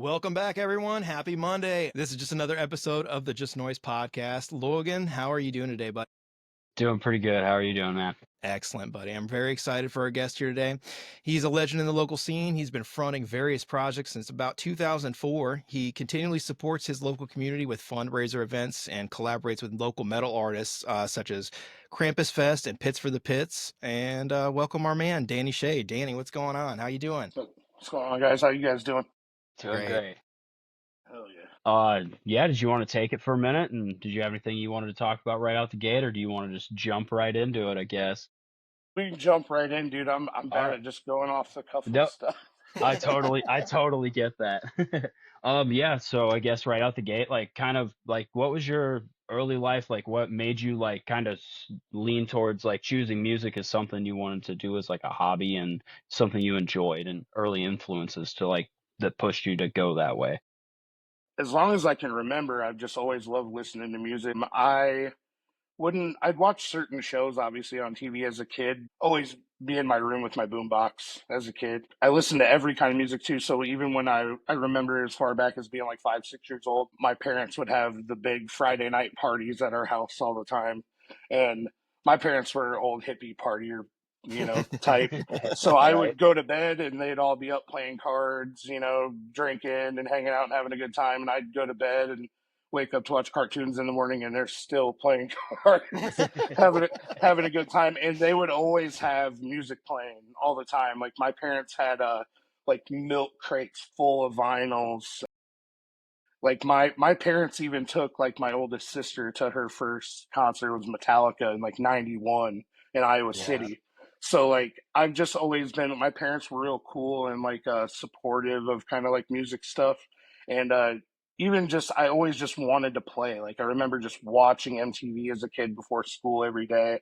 Welcome back, everyone. Happy Monday. This is just another episode of the Just Noise podcast. Logan, how are you doing today, bud? Doing pretty good. How are you doing, man? Excellent, buddy. I'm very excited for our guest here today. He's a legend in the local scene. He's been fronting various projects since about 2004. He continually supports his local community with fundraiser events and collaborates with local metal artists such as Krampus Fest and Pits for the Pits. And welcome our man, Danny Shea. Danny, what's going on? How you doing? What's going on, guys? How you guys doing? Doing Great. great. Hell yeah. Yeah, did you want to take it for a minute? And did you have anything you wanted to talk about right out the gate, or do you want to just jump right into it, I guess? We can jump right in, dude. I'm All bad right. at just going off the cuff with Nope. stuff. I totally get that. Yeah, so I guess right out the gate, like kind of like what was your early life like? What made you like kind of lean towards like choosing music as something you wanted to do as like a hobby and something you enjoyed and early influences to like that pushed you to go that way? As long as I can remember, I've just always loved listening to music. I'd watch certain shows obviously on TV as a kid. Always be in my room with my boombox as a kid. I listened to every kind of music too. So even when I remember as far back as being like 5, 6 years old, my parents would have the big Friday night parties at our house all the time. And my parents were old hippie partier, type. So I Right. would go to bed and they'd all be up playing cards, drinking and hanging out and having a good time. And I'd go to bed and wake up to watch cartoons in the morning and they're still playing cards, having a good time. And they would always have music playing all the time. Like my parents had like milk crates full of vinyls. Like my parents even took like my oldest sister to her first concert. It was Metallica in like '91 in Iowa Yeah. City. So like I've just always been, my parents were real cool and like supportive of kind of like music stuff. And even just I always just wanted to play. Like I remember just watching MTV as a kid before school every day.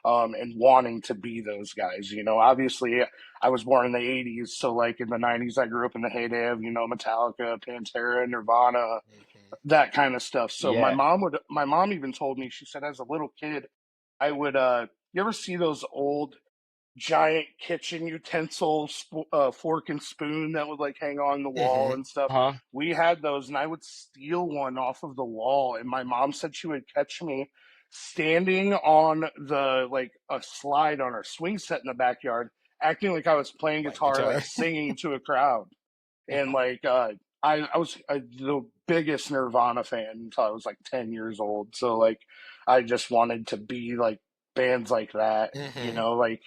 And wanting to be those guys, obviously I was born in the '80s, so like in the '90s, I grew up in the heyday of Metallica, Pantera, Nirvana, that kind of stuff. So Yeah. my mom even told me, she said as a little kid, I would you ever see those old giant kitchen utensils, fork and spoon that would like hang on the wall Hmm. and stuff? Huh? We had those, and I would steal one off of the wall, and my mom said she would catch me standing on the like a slide on our swing set in the backyard, acting like I was playing Like guitar, like guitar. singing to a crowd. And like I was the biggest Nirvana fan until I was like 10 years old. So like I just wanted to be like bands like that, Hmm. like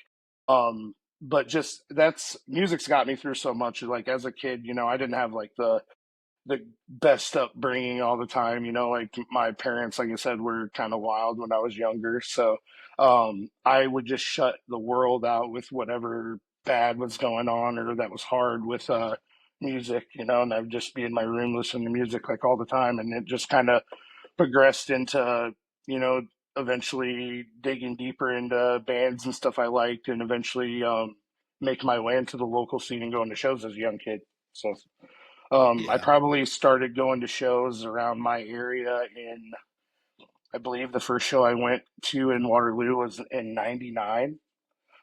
um but just that's music's got me through so much. Like as a kid, I didn't have like the best upbringing all the time. Like my parents, like I said, were kind of wild when I was younger. So I would just shut the world out with whatever bad was going on or that was hard with music, and I'd just be in my room listening to music like all the time. And it just kind of progressed into, you know, eventually digging deeper into bands and stuff I liked, and eventually making my way into the local scene and going to shows as a young kid. So I Yeah. probably started going to shows around my area in, I believe the first show I went to in Waterloo was in '99.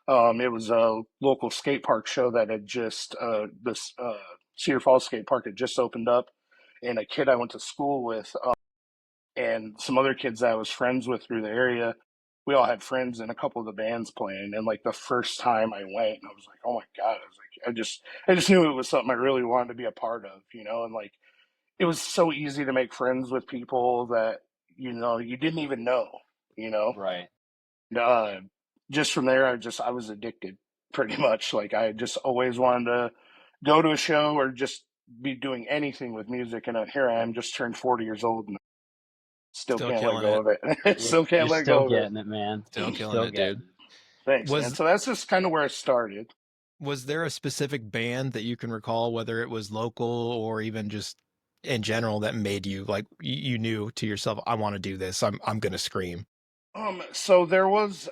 It was a local skate park show that had just, this Cedar Falls skate park had just opened up. And a kid I went to school with, and some other kids that I was friends with through the area, we all had friends in a couple of the bands playing. And like the first time I went, I was like, oh my God, I was like, I just knew it was something I really wanted to be a part of, and like, it was so easy to make friends with people that you didn't even know, you know. Right. And, just from there, I was addicted pretty much. Like I just always wanted to go to a show or just be doing anything with music. And here I am, just turned 40 years old, and still Still can't let killing go it. of it. Still You're can't let still go of getting it, man. Still killing Still it, dude. getting it. Thanks, man. Was So that's just kind of where I started. was there a specific band that you can recall, whether it was local or even just in general, that made you like you knew to yourself, I want to do this. I'm gonna scream. So there's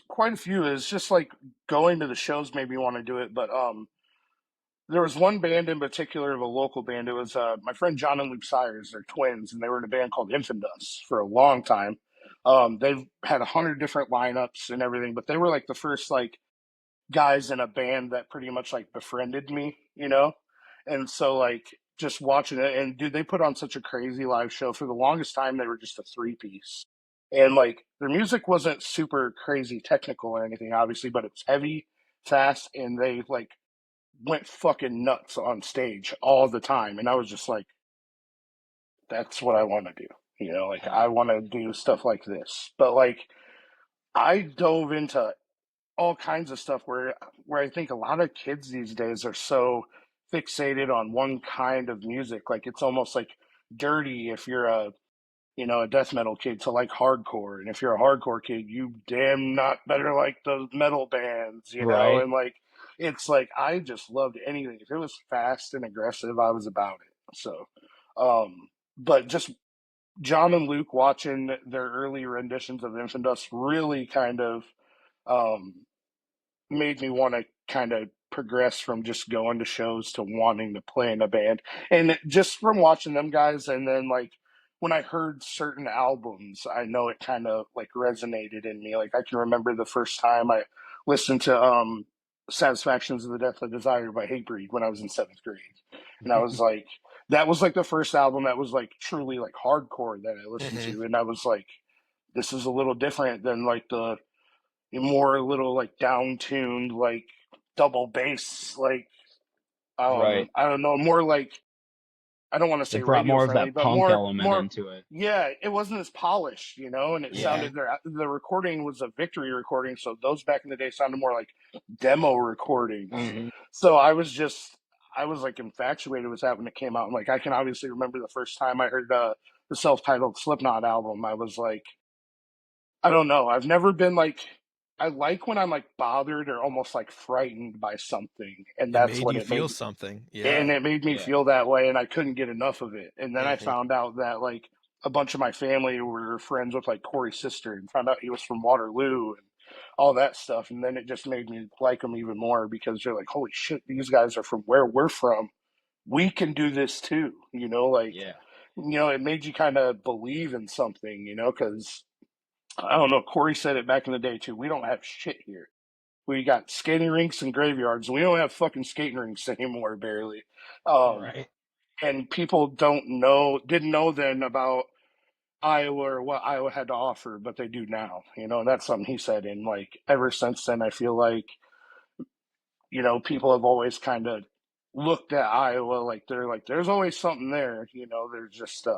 quite a few. It's just like going to the shows made me want to do it, but there was one band in particular, of a local band. It was my friend John and Luke Sires. They're twins, and they were in a band called Infidus for a long time. They've had 100 different lineups and everything, but they were like the first like guys in a band that pretty much like befriended me, And so like just watching it. And dude, they put on such a crazy live show. For the longest time, they were just a three piece, and like their music wasn't super crazy technical or anything, obviously, but it's heavy, fast, and they like went fucking nuts on stage all the time. And I was just like, that's what I want to do. You know, like I want to do stuff like this. But like I dove into all kinds of stuff where I think a lot of kids these days are so fixated on one kind of music. Like it's almost like dirty if you're a death metal kid to like hardcore, and if you're a hardcore kid, you damn not better like the metal bands, Right. and like it's like I just loved anything. If it was fast and aggressive, I was about it. So but just John and Luke watching their early renditions of Infant Dust really kind of um made me want to kind of progress from just going to shows to wanting to play in a band. And just from watching them guys, and then like when I heard certain albums, I know it kind of like resonated in me. Like I can remember the first time I listened to Satisfactions of the Death of Desire by Hatebreed when I was in seventh grade. And I was like, that was like the first album that was like truly like hardcore that I listened Hmm. to. And I was like, this is a little different than like the more a little like down tuned, like double bass, like Right. I don't know, more like I don't want to say It brought radio more of friendly, that but punk element more into it. yeah, it wasn't as polished, and it Yeah. sounded the recording was a victory recording, so those back in the day sounded more like demo recordings. Hmm. So I was like infatuated with that when it came out. And like I can obviously remember the first time I heard the self-titled Slipknot album, I was like, I don't know. I've never been like I like when I'm like bothered or almost like frightened by something, and It that's made what you it feel made. something. And Yeah. it made me Yeah. feel that way, and I couldn't get enough of it. And then I Hmm. found out that like a bunch of my family were friends with like Corey's sister, and found out he was from Waterloo and all that stuff. And then it just made me like him even more because they're like, holy shit, these guys are from where we're from. We can do this too, like Yeah. it made you kind of believe in something, because I don't know. Corey said it back in the day too. We don't have shit here. We got skating rinks and graveyards. We don't have fucking skating rinks anymore, barely. Um, Right. and people didn't know then about Iowa or what Iowa had to offer, but they do now. And that's something he said. And like ever since then, I feel like people have always kind of looked at Iowa like they're like there's always something there. There's just you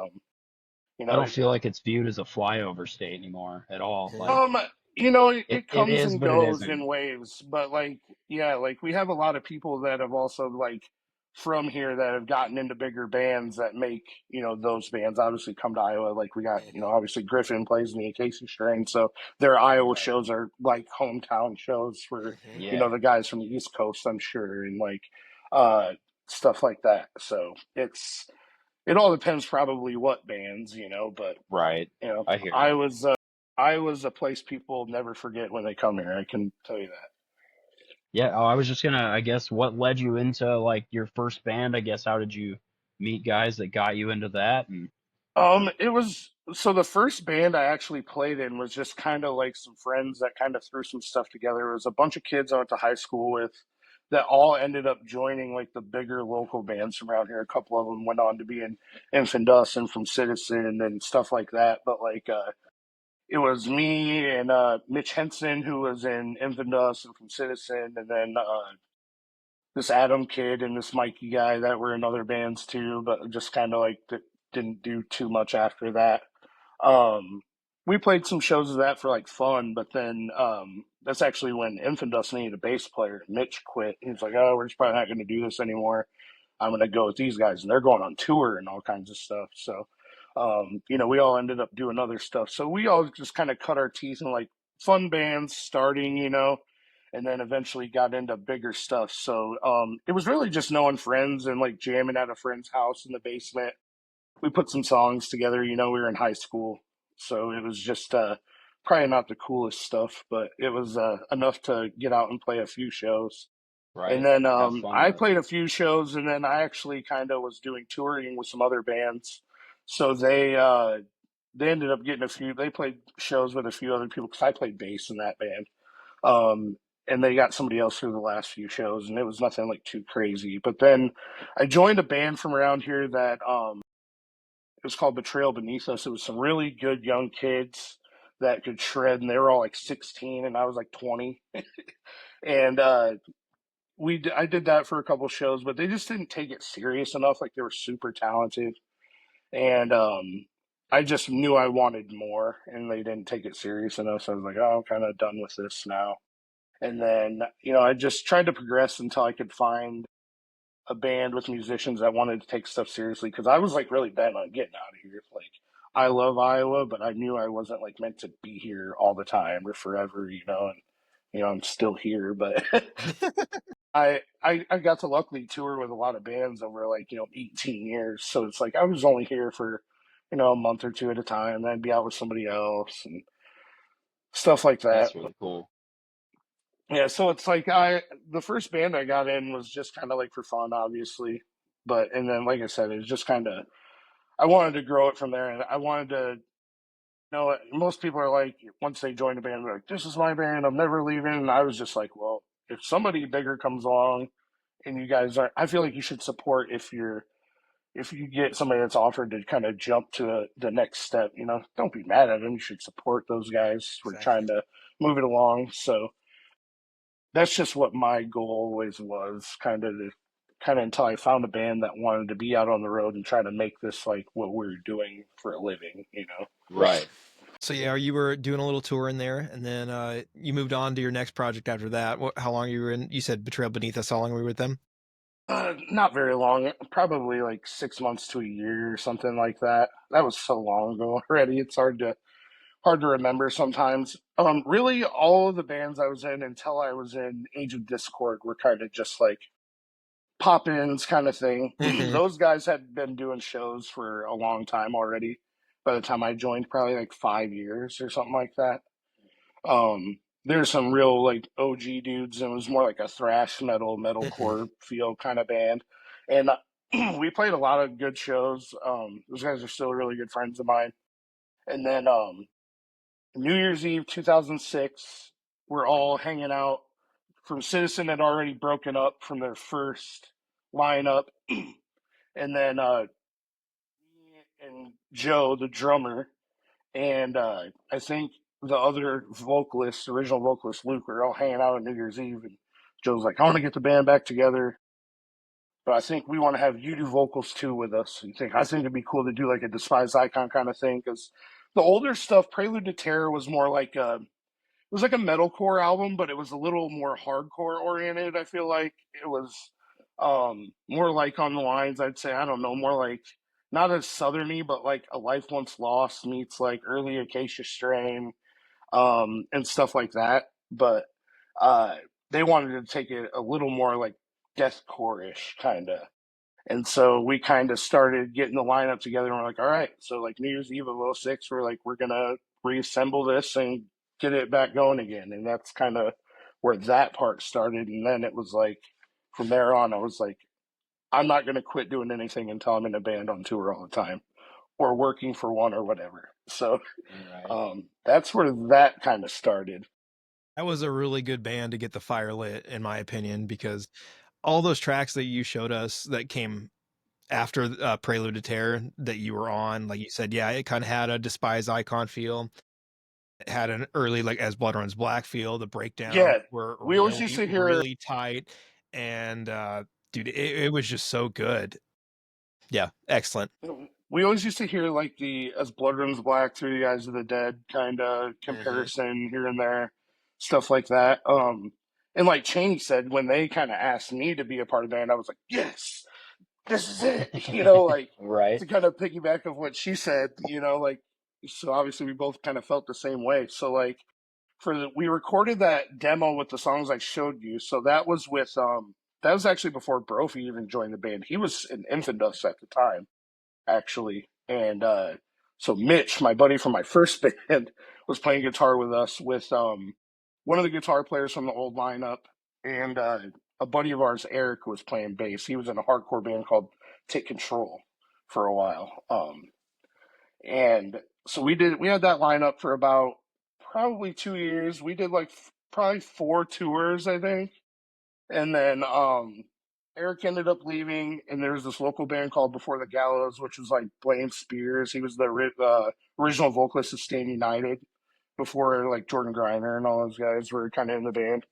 I know don't feel like it's viewed as a flyover state anymore at all. Like Um, it, it it comes is, and but it goes isn't. in waves, but like, yeah, like we have a lot of people that have also like from here that have gotten into bigger bands that make, those bands obviously come to Iowa. Like we got, Hmm. obviously Griffin plays in the Casey Strain, so their Iowa Right. shows are like hometown shows for, Hmm. Yeah. the guys from the East Coast, I'm sure, and like uh stuff like that. So it all depends probably what bands, but Right. you know, I hear I you. was I was a place people never forget when they come here. I can tell you that. Yeah. Oh, I was just gonna, I guess, what led you into like your first band? I guess, how did you meet guys that got you into that? And It was so the first band I actually played in was just kind of like some friends that kind of threw some stuff together. It was a bunch of kids I went to high school with that all ended up joining like the bigger local bands from around here. A couple of them went on to be in Infant Dust and from Citizen and stuff like that. But like it was me and Mitch Henson who was in Infant Dust and from Citizen, and then this Adam kid and this Mikey guy that were in other bands too, but just kind of like didn't do too much after that. Um, we played some shows of that for like fun, but then that's actually when Infant Dust needed a bass player. Mitch quit. He was like, "Oh, we're just probably not going to do this anymore. I'm going to go with these guys," and they're going on tour and all kinds of stuff. So, we all ended up doing other stuff. So we all just kind of cut our teeth in like fun bands starting, and then eventually got into bigger stuff. So it was really just knowing friends and like jamming at a friend's house in the basement. We put some songs together. We were in high school, so it was just probably not the coolest stuff, but it was enough to get out and play a few shows. And right. then Have fun I with. played a few shows, and then I actually kind of was doing touring with some other bands. So they ended up getting a few. They played shows with a few other people because I played bass in that band. and they got somebody else for the last few shows, and it was nothing like too crazy. But then I joined a band from around here that it was called Betrayal Beneath Us. It was some really good young kids that could shred, and they were all like 16, and I was like 20, and I did that for a couple shows, but they just didn't take it serious enough. Like they were super talented, and I just knew I wanted more, and they didn't take it serious enough. So I was like, oh, I'm kind of done with this now. And then I just tried to progress until I could find a band with musicians that wanted to take stuff seriously because I was like really bent on getting out of here. Like I love Iowa, but I knew I wasn't like meant to be here all the time or forever, and I'm still here, but I got to luckily tour with a lot of bands over like 18 years, so it's like I was only here for a month or two at a time, and I'd be out with somebody else and stuff like that. That's really cool. Yeah, so it's like the first band I got in was just kind of like for fun, obviously, but and then like I said, it was just kind of I wanted to grow it from there, and I wanted to. Most people are like, once they join a band, they're like, "This is my band. I'm never leaving." And I was just like, "Well, if somebody bigger comes along, and you guys are, I feel like you should support if you get somebody that's offered to kind of jump to the next step. Don't be mad at them. You should support those guys who are trying Exactly. to move it along." So that's just what my goal always was, kind of until I found a band that wanted to be out on the road and try to make this like what we're doing for a living. Right. So yeah, you were doing a little tour in there, and then you moved on to your next project after that. How long you were in? You said Betrayal Beneath Us. How long were you with them? Not very long, probably like 6 months to a year or something like that. That was so long ago already. It's hard to remember sometimes. Really, all of the bands I was in until I was in Age of Discord were kind of just like pop-ins kind of thing. Hmm. Those guys had been doing shows for a long time already. By the time I joined, probably like 5 years or something like that. There's some real like OG dudes, and it was more like a thrash metalcore feel kind of band. And we played a lot of good shows. Those guys are still really good friends of mine. And then New Year's Eve 2006, we're all hanging out. From Citizen had already broken up from their first lineup, and then me and Joe, the drummer, and I think the other vocalist, original vocalist Luke, were all hanging out on New Year's Eve, and Joe's like, "I want to get the band back together, but I think we want to have you do vocals too with us." And I think it'd be cool to do like a Despised Icon kind of thing because the older stuff, Prelude to Terror, was more like it was like a metalcore album, but it was a little more hardcore oriented. I feel like it was more like on the lines. I'd say I don't know, more like not as southerny, but like A Life Once Lost meets like early Acacia Strain, and stuff like that. But uh, they wanted to take it a little more like deathcore ish kind of. And so we kind of started getting the lineup together, and we're like, all right, so like New Year's Eve of '06, we're like, we're going to reassemble this and get it back going again. And that's kind of where that part started. And then it was like, from there on, I was like, I'm not going to quit doing anything until I'm in a band on tour all the time or working for one or whatever. So Right. that's where that kind of started. That was a really good band to get the fire lit, in my opinion, because all those tracks that you showed us that came after Prelude to Terror that you were on, like you said, yeah, it kind of had a Despised Icon feel. It had an early like As Blood Runs Black feel. The breakdowns Yeah, were we always used really, to hear really tight, and dude, it was just so good. Yeah, excellent. we always used to hear like the As Blood Runs Black Through the Eyes of the Dead kind of Hmm. comparison here and there, stuff like that. And like Cheney said, when they kind of asked me to be a part of the band, I was like, yes, this is it. Like Right. to kind of piggyback of what she said, like so obviously we both kind of felt the same way. So like we recorded that demo with the songs I showed you. So that was actually before Brophy even joined the band. He was in Infidus at the time actually. And so Mitch, my buddy from my first band, was playing guitar with us with one of the guitar players from the old lineup, and a buddy of ours, Eric, was playing bass. He was in a hardcore band called Take Control for a while. And so we had that lineup for about probably 2 years. We did like probably 4 tours, I think. And then Eric ended up leaving, and there was this local band called Before the Gallows, which was like Blaine Spears. He was the original vocalist of Stand United before like Jordan Griner and all those guys were kind of in the band.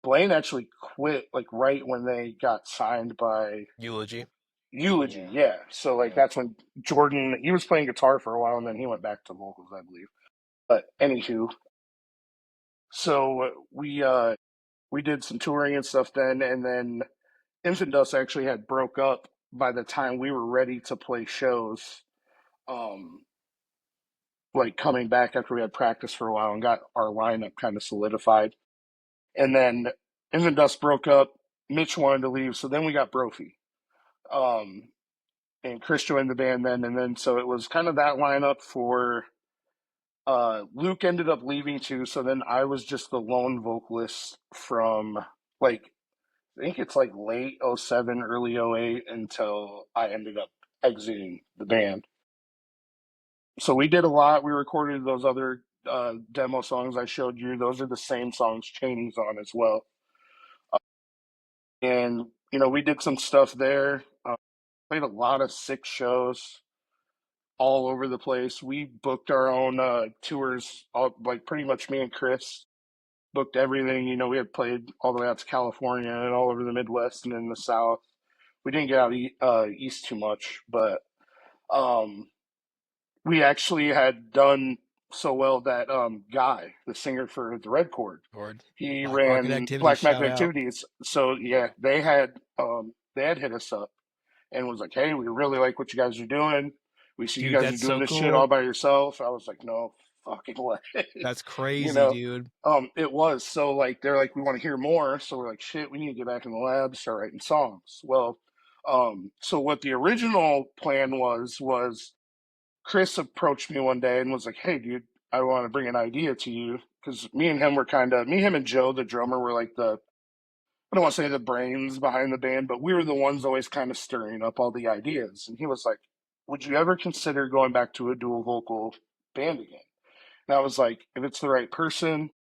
Blaine actually quit like right when they got signed by Eulogy. Eulogy, Yeah. yeah. So like Yeah. that's when Jordan he was playing guitar for a while, and then he went back to vocals, I believe. But anywho, so we did some touring and stuff then, and then Infant Dust actually had broke up by the time we were ready to play shows. Um, like coming back after we had practiced for a while and got our lineup kind of solidified. And then Infant Dust broke up. Mitch wanted to leave, so then we got Brophy. Um, and Chris joined the band then, and then so it was kind of that lineup for. Luke ended up leaving too, so then I was just the lone vocalist from like I think it's like late '07, early '08 until I ended up exiting the band. So we did a lot. We recorded those other demo songs I showed you. Those are the same songs Cheney's on as well. And, you know, we did some stuff there. Played a lot of sick shows all over the place. We booked our own tours, like pretty much me and Chris booked everything. You know, we had played all the way out to California and all over the Midwest and in the South. We didn't get out east too much, but um, we actually had done so well that Guy, the singer for the Red Chord, Lord. he Black Market ran Activities, Black Market shout out. Activities. So yeah, they had hit us up and was like, "Hey, we really like what you guys are doing. We see you Dude, guys are that's doing so this shit all cool. by yourself." I was like, "No fucking way," That's you crazy, know. dude. It was so like they're like, "We want to hear more," so we're like, "Shit, we need to get back in the lab, start writing songs." Well, so what the original plan was Chris approached me one day and was like, "Hey, dude, I want to bring an idea to you." Because me and him were me, him, and Joe, the drummer, were like I don't want to say the brains behind the band, but we were the ones always kind of stirring up all the ideas. And he was like, "Would you ever consider going back to a dual vocal band again?" And I was like, "If it's the right person,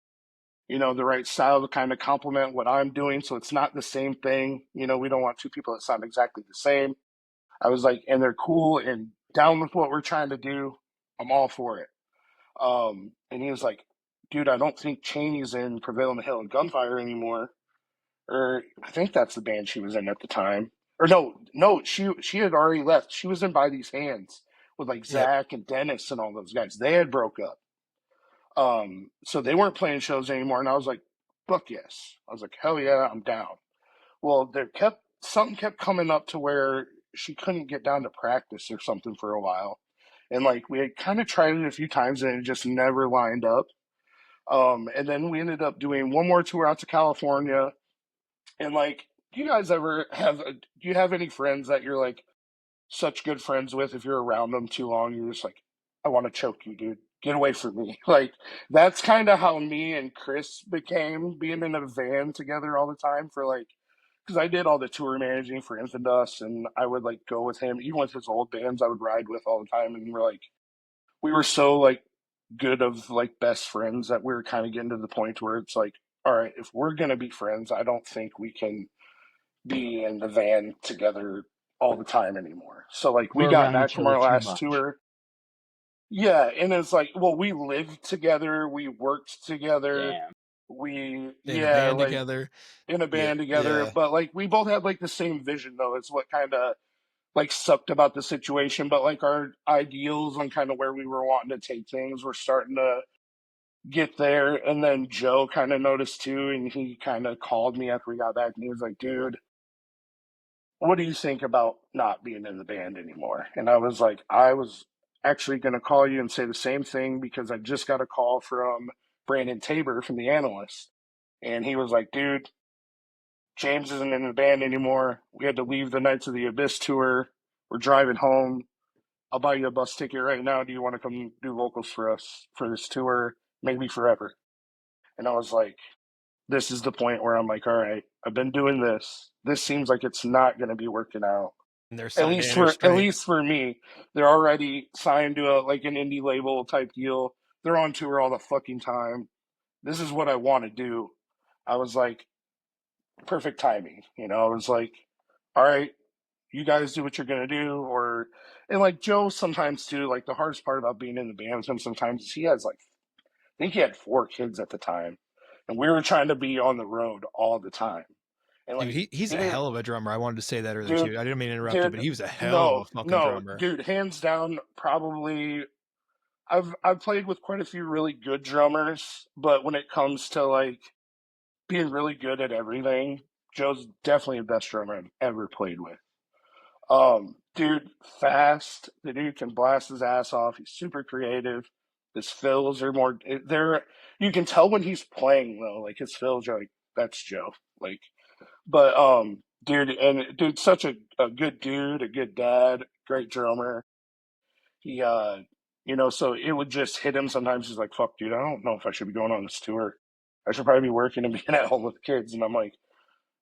you know, the right style to kind of complement what I'm doing, so it's not the same thing. You know, we don't want two people that sound exactly the same." I was like, "And they're cool and down with what we're trying to do. I'm all for it." And he was like, "Dude, I don't think Cheney's in Prevail on the Hill and Gunfire anymore." Or I think that's the band she was in at the time. Or no, she had already left. She was in By These Hands with like Yep. Zach and Dennis and all those guys. They had broke up. So they weren't playing shows anymore. And I was like, "Fuck yes." I was like, "Hell yeah, I'm down." Well, something kept coming up to where she couldn't get down to practice or something for a while. And like we had kind of tried it a few times and it just never lined up. And then we ended up doing one more tour out to California. And like, do you have any friends that you're like such good friends with? If you're around them too long, you're just like, "I want to choke you, dude. Get away from me." Like, that's kind of how me and Chris became, being in a van together all the time for like, because I did all the tour managing for Infant Dust, and I would like go with him, even with his old bands I would ride with all the time. And we were so like good of like best friends that we were kind of getting to the point where it's like, all right, if we're gonna be friends, I don't think we can be in the van together all the time anymore. So like we We're got around back each from other our too last much. tour. Yeah, and it's like, well, we lived together, we worked together, Damn. In a yeah, band like together. in a Yeah. band together, Yeah. but like we both had like the same vision though. It's what kind of like sucked about the situation, but like our ideals on kind of where we were wanting to take things were starting to get there. And then Joe kind of noticed too, and he kind of called me after we got back, and he was like, "Dude, what do you think about not being in the band anymore?" And I was like, "I was actually going to call you and say the same thing because I just got a call from Brandon Tabor from The Analyst." And he was like, "Dude, James isn't in the band anymore. We had to leave the Knights of the Abyss tour. We're driving home. I'll buy you a bus ticket right now. Do you want to come do vocals for us for this tour? Maybe forever." And I was like, this is the point where I'm like, all right, I've been doing this. This seems like it's not going to be working out. And they're signed to At Interscope. least for me, they're already signed to like an indie label type deal. They're on tour all the fucking time. this is what I want to do. I was like, perfect timing. I was like, all right, you guys do what you're gonna do, or and like Joe sometimes too. Like the hardest part about being in the band with him sometimes is he has like I think he had 4 kids at the time, and we were trying to be on the road all the time, and Dude, like he's he a didn't, hell of a drummer. I wanted to say that earlier dude, too. I didn't mean to interrupt you, dude, but he was a hell of a no, fucking no, drummer. dude, hands down, probably. I've played with quite a few really good drummers, but when it comes to like being really good at everything, Joe's definitely the best drummer I've ever played with. Dude, fast. The dude can blast his ass off. He's super creative. His fills are more. They're you can tell when he's playing though. Like his fills are like that's Joe. Like, but dude, such a good dude, a good dad, great drummer. He so it would just hit him sometimes. He's like, "Fuck, dude, I don't know if I should be going on this tour. I should probably be working and being at home with the kids." And I'm like,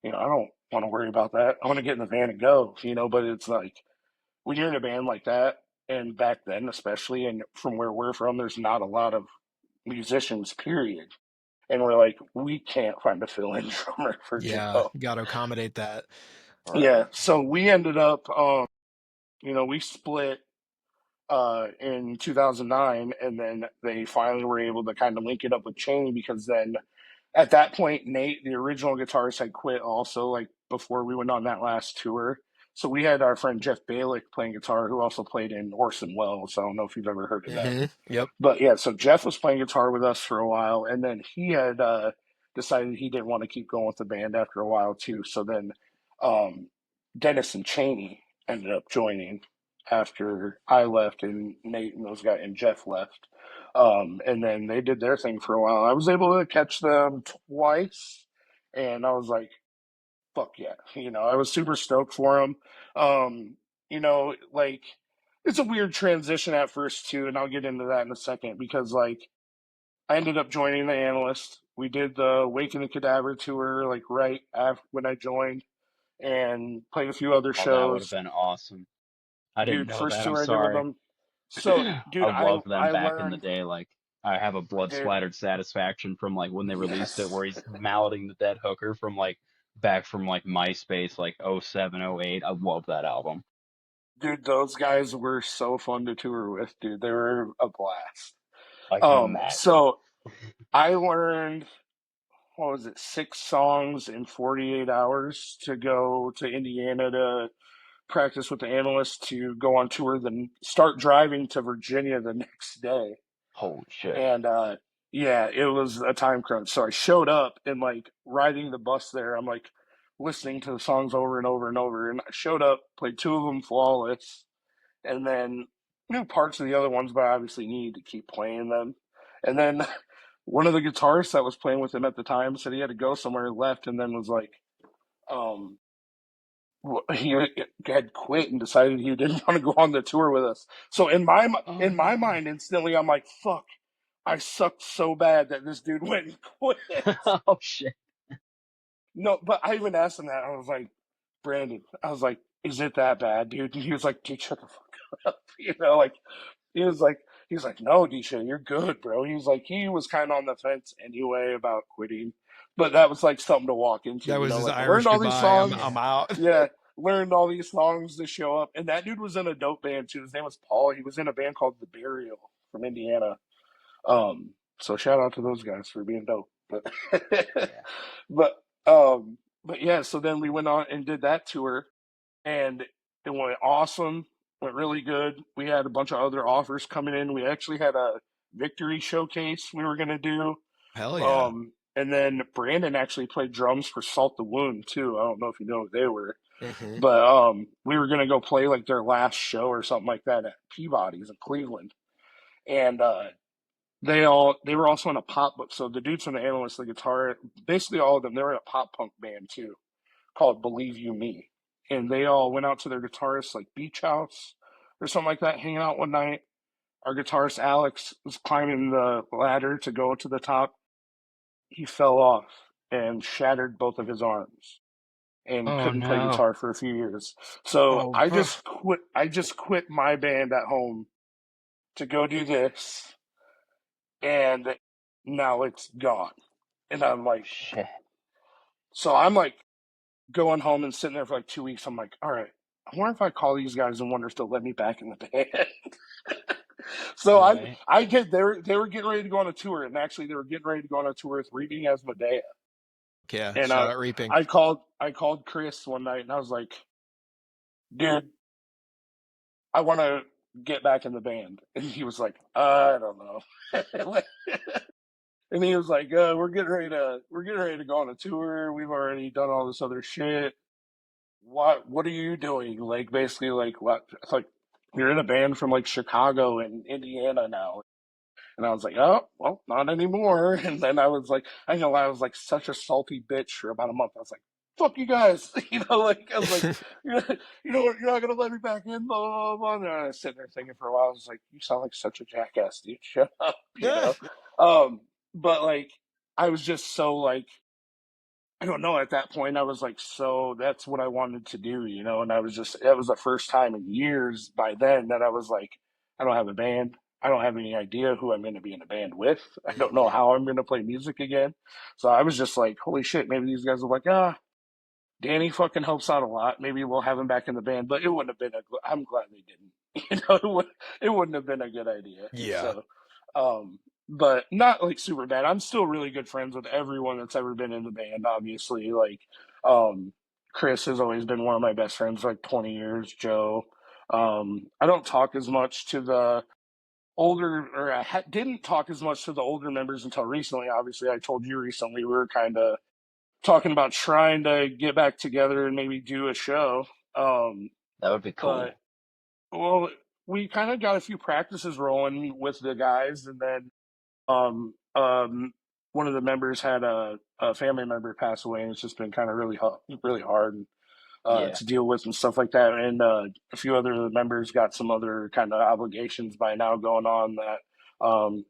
I don't want to worry about that. I want to get in the van and go. But it's like when you're in a band like that, and back then especially, and from where we're from, there's not a lot of musicians, period. And we're like, we can't find a fill-in drummer for Yeah, Joe. you got to accommodate that. Yeah, Right. so we ended up, we split in 2009, and then they finally were able to kind of link it up with Cheney because then at that point, Nate, the original guitarist, had quit also, like before we went on that last tour. So we had our friend Jeff Balick playing guitar, who also played in Orson Welles. I don't know if you've ever heard of them. Yep. But yeah, so Jeff was playing guitar with us for a while, and then he had decided he didn't want to keep going with the band after a while too. So then um, Dennis and Cheney ended up joining after I left and Nate and those guys and Jeff left. And then they did their thing for a while. I was able to catch them twice, and I was like, "Fuck yeah!" I was super stoked for them. Like it's a weird transition at first too, and I'll get into that in a second because like I ended up joining the Analyst. We did the Wake in the Cadaver tour like right after when I joined, and played a few other Oh, that would have shows. been awesome. I didn't Dude, know first that. I'm tour I did with sorry. them. So, I dude, loved them I back in the learned, day. Like I have a blood dude. splattered satisfaction from like when they released it, Yes, where he's malleting the dead hooker from like back from like MySpace, like '07, '08. I love that album. dude, those guys were so fun to tour with, dude. They were a blast. I can imagine. So I learned what was it, 6 songs in 48 hours to go to Indiana to practice with the Analyst to go on tour, then start driving to Virginia the next day. Holy shit. And yeah, it was a time crunch. So I showed up and like riding the bus there, I'm like listening to the songs over and over and over. And I showed up, played 2 of them flawless, and then knew parts of the other ones, but I obviously needed to keep playing them. And then one of the guitarists that was playing with him at the time said he had to go somewhere, left, and then was like, um, he had quit and decided he didn't want to go on the tour with us. So Oh in my no. mind, instantly, I'm like, fuck, I sucked so bad that this dude went and quit. Oh shit. No, but I even asked him that. I was like, Brandon, I was like, is it that bad, dude? And he was like, dude, shut the fuck up. Like he was like, no, Disha, you're good, bro. He was like, he was kind of on the fence anyway about quitting, but that was like something to walk into, That was his like I learned Irish all these goodbye. songs. I'm out. Yeah, learned all these songs to show up. And that dude was in a dope band too. His name was Paul. He was in a band called The Burial from Indiana. Um, so shout out to those guys for being dope. But Yeah. but but yeah, so then we went on and did that tour, and it went awesome, went really good. We had a bunch of other offers coming in. We actually had a victory showcase we were gonna do. Hell yeah. And then Brandon actually played drums for Salt the Wound too. I don't know if you know who they were. Hmm. But we were gonna go play like their last show or something like that at Peabody's in Cleveland. And they were also in a pop, so the dudes from the Analyst, the guitar, basically all of them, they were in a pop punk band too called Believe You Me. And they all went out to their guitarist like beach house or something like that, hanging out one night. Our guitarist Alex was climbing the ladder to go to the top. He fell off and shattered both of his arms and Oh couldn't play no. guitar for a few years. So Oh, I bro. just quit. I just quit my band at home to go do this, and Now it's gone. And I'm like, Shit. so I'm like going home and sitting there for like 2 weeks. I'm like, all right, I wonder if I call these guys and wonder if they'll let me back in the band. So Right. I get they were getting ready to go on a tour, and actually they were getting ready to go on a tour with Reading as Medea. Yeah, And shout out Reaping. I called Chris one night and I was like, dude, I want to get back in the band. And he was like, I don't know. And he was like, we're getting ready to go on a tour. We've already done all this other shit. What are you doing? Like basically like what? It's like you're in a band from like Chicago and Indiana now. And I was like, oh, well, not anymore. And then I was like, I know I was like such a salty bitch for about a month. I was like, fuck you guys. Like, I was like, you're not going to let me back in, blah, blah, blah. And I was sitting there thinking for a while. I was like, you sound like such a jackass, dude. Shut up, Yeah. Um, but like, I was just so like, I don't know. At that point, I was like, so that's what I wanted to do, And I was just, that was the first time in years by then that I was like, I don't have a band. I don't have any idea who I'm going to be in a band with. I don't know how I'm going to play music again. So I was just like, holy shit, maybe these guys are like, Danny fucking helps out a lot. Maybe we'll have him back in the band, but it wouldn't have been I'm glad they didn't. It wouldn't have been a good idea. Yeah. So, but not like super bad. I'm still really good friends with everyone that's ever been in the band. Obviously, like, um, Chris has always been one of my best friends for like 20 years. Joe. I don't talk as much to the older, or didn't talk as much to the older members until recently. Obviously, I told you recently we were kind of talking about trying to get back together and maybe do a show. Um, That would be but cool. well, we kind of got a few practices rolling with the guys, and then one of the members had a family member pass away, and it's just been kind of really hard Yeah. to deal with and stuff like that. And a few other members got some other kind of obligations by now going on that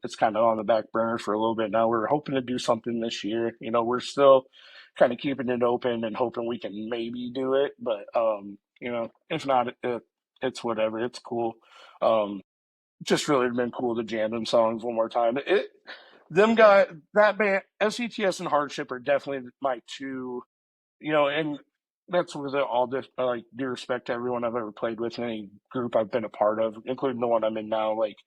it's kind of on the back burner for a little bit now. We're hoping to do something this year. We're still kind of keeping it open and hoping we can maybe do it. But if not, it's whatever. It's cool. Um, just really been cool to jam them songs one more time. That band, SETS and Hardship are definitely my two, and that's with all this, like, due respect to everyone I've ever played with, any group I've been a part of, including the one I'm in now. Like,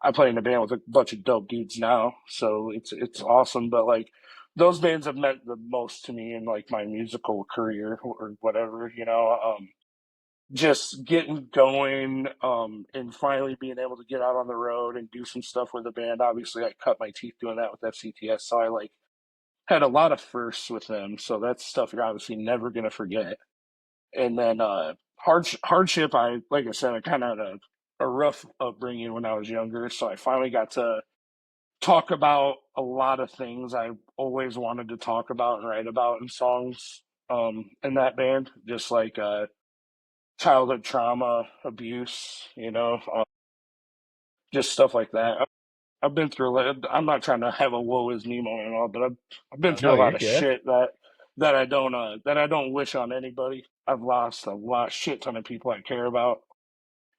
I play in a band with a bunch of dope dudes now, so it's awesome. But like, those bands have meant the most to me in like my musical career or whatever. Just getting going, and finally being able to get out on the road and do some stuff with the band. Obviously, I cut my teeth doing that with FCTS, so I like had a lot of firsts with them. So that's stuff you're obviously never gonna forget. And then hardship, like I said, I kind of had a rough upbringing when I was younger, so I finally got to talk about a lot of things I always wanted to talk about and write about in songs. In that band, just like childhood trauma, abuse, just stuff like that. I've been through. I'm not trying to have a woe is me moment and all, but I've been through No, a lot you're of good. shit that I don't wish on anybody. I've lost a lot shit ton of people I care about.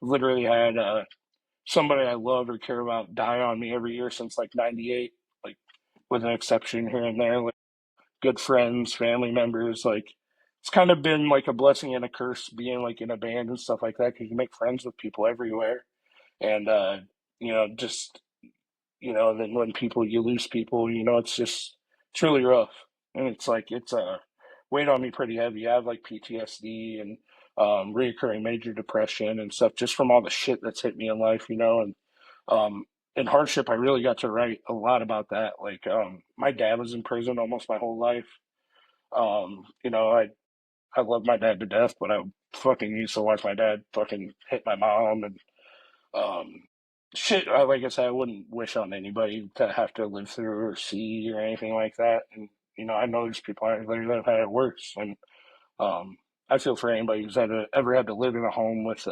Literally had somebody I love or care about die on me every year since like '98, like with an exception here and there. Like good friends, family members, like. It's kind of been like a blessing and a curse being like in a band and stuff like that because you make friends with people everywhere. And just then when you lose people, it's really rough. And it's like it's weighed on me pretty heavy. I have like PTSD and reoccurring major depression and stuff just from all the shit that's hit me in life, and um in hardship I really got to write a lot about that. Like my dad was in prison almost my whole life. I love my dad to death, but I fucking used to watch my dad fucking hit my mom and um, shit, like I said, I wouldn't wish on anybody to have to live through or see or anything like that. And I know there's people out there that have had it worse, and I feel for anybody who's ever had to live in a home with,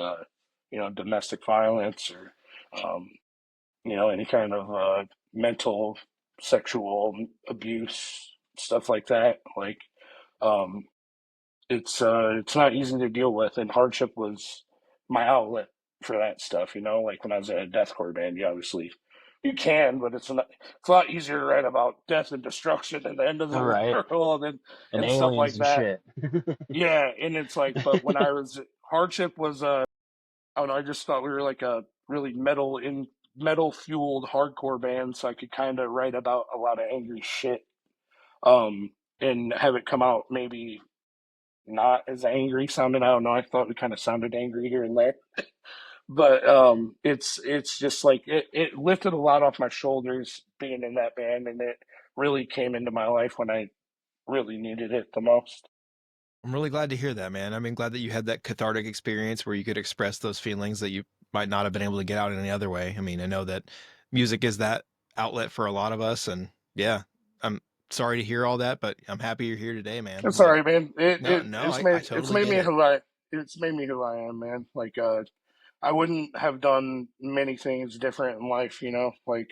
domestic violence or, um, any kind of mental, sexual abuse, stuff like that. Like, um, it's not easy to deal with, and hardship was my outlet for that stuff. Like when I was in a deathcore band, you obviously you can, but it's a lot easier to write about death and destruction and the end of the All right. world And and stuff aliens like and that. shit. Yeah, and it's like, but when I was Hardship was I don't know, I just thought we were like a really metal fueled hardcore band, so I could kind of write about a lot of angry shit, um, and have it come out maybe not as angry sounding. I don't know. I thought we kind of sounded angry here and there, but it's just like it lifted a lot off my shoulders being in that band, and it really came into my life when I really needed it the most. I'm really glad to hear that, man. I mean, glad that you had that cathartic experience where you could express those feelings that you might not have been able to get out any other way. I mean, I know that music is that outlet for a lot of us, and yeah, I'm sorry to hear all that, but I'm happy you're here today, man. It's all Like, right, man. no, no, I It's totally made get me it. it's made me who I am, man. Like I wouldn't have done many things different in life, like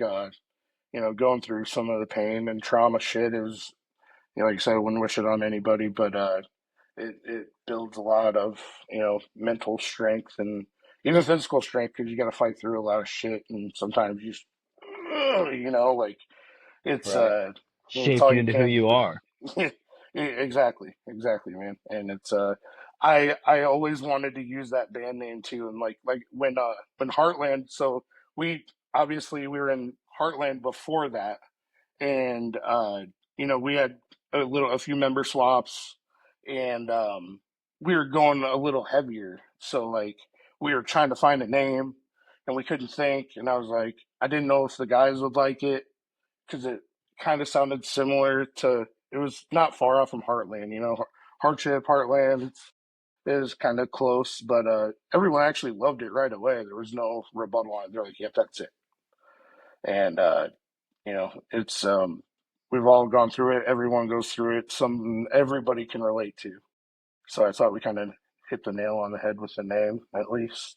going through some of the pain and trauma shit. It was, like I said, I wouldn't wish it on anybody, but it builds a lot of mental strength and even physical strength because you got to fight through a lot of shit, and sometimes like it's Right. it's Shaped all you you into who can you are. do. Exactly, man. And it's I always wanted to use that band name too, and like when Heartland. So we obviously we were in Heartland before that, and we had a few member swaps, and we were going a little heavier. So like we were trying to find a name, and we couldn't think. And I was like, I didn't know if the guys would like it because it kind of sounded similar to. It was not far off from Heartland, Hardship, Heartland. Is kind of close, but everyone actually loved it right away. There was no rebuttal on it. They're like, "Yep, that's it." And it's we've all gone through it. Everyone goes through it. Something everybody can relate to. So I thought we kind of hit the nail on the head with the name, at least.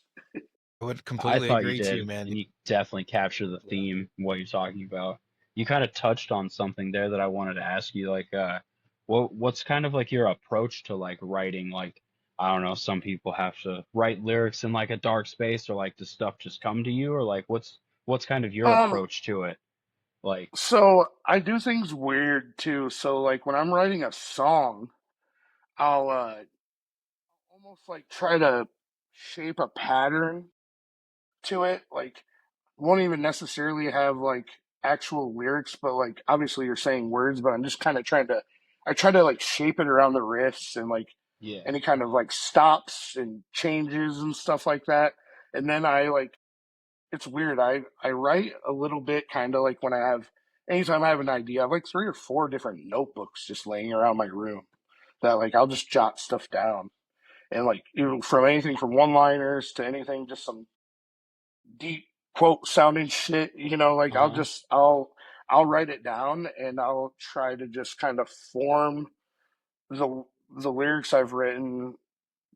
I would I completely thought you agree too, did, man. and you definitely capture the theme, what you're talking about. You kind of touched on something there that I wanted to ask you, like, what's kind of like your approach to like writing? Like, I don't know, some people have to write lyrics in like a dark space, or like does stuff just come to you, or like what's kind of your Um, approach to it? Like, so I do things weird too. So like when I'm writing a song, I'll almost like try to shape a pattern to it. Like won't even necessarily have like actual lyrics, but like obviously you're saying words, but I'm just kind of I try to like shape it around the riffs and like yeah, any kind of like stops and changes and stuff like that. And then it's weird. I write a little bit kind of like when anytime I have an idea, I have like 3 or 4 different notebooks just laying around my room that like I'll just jot stuff down. And like from anything from one liners to anything, just some deep quote sounding shit, like uh-huh, I'll write it down and I'll try to just kind of form the the lyrics I've written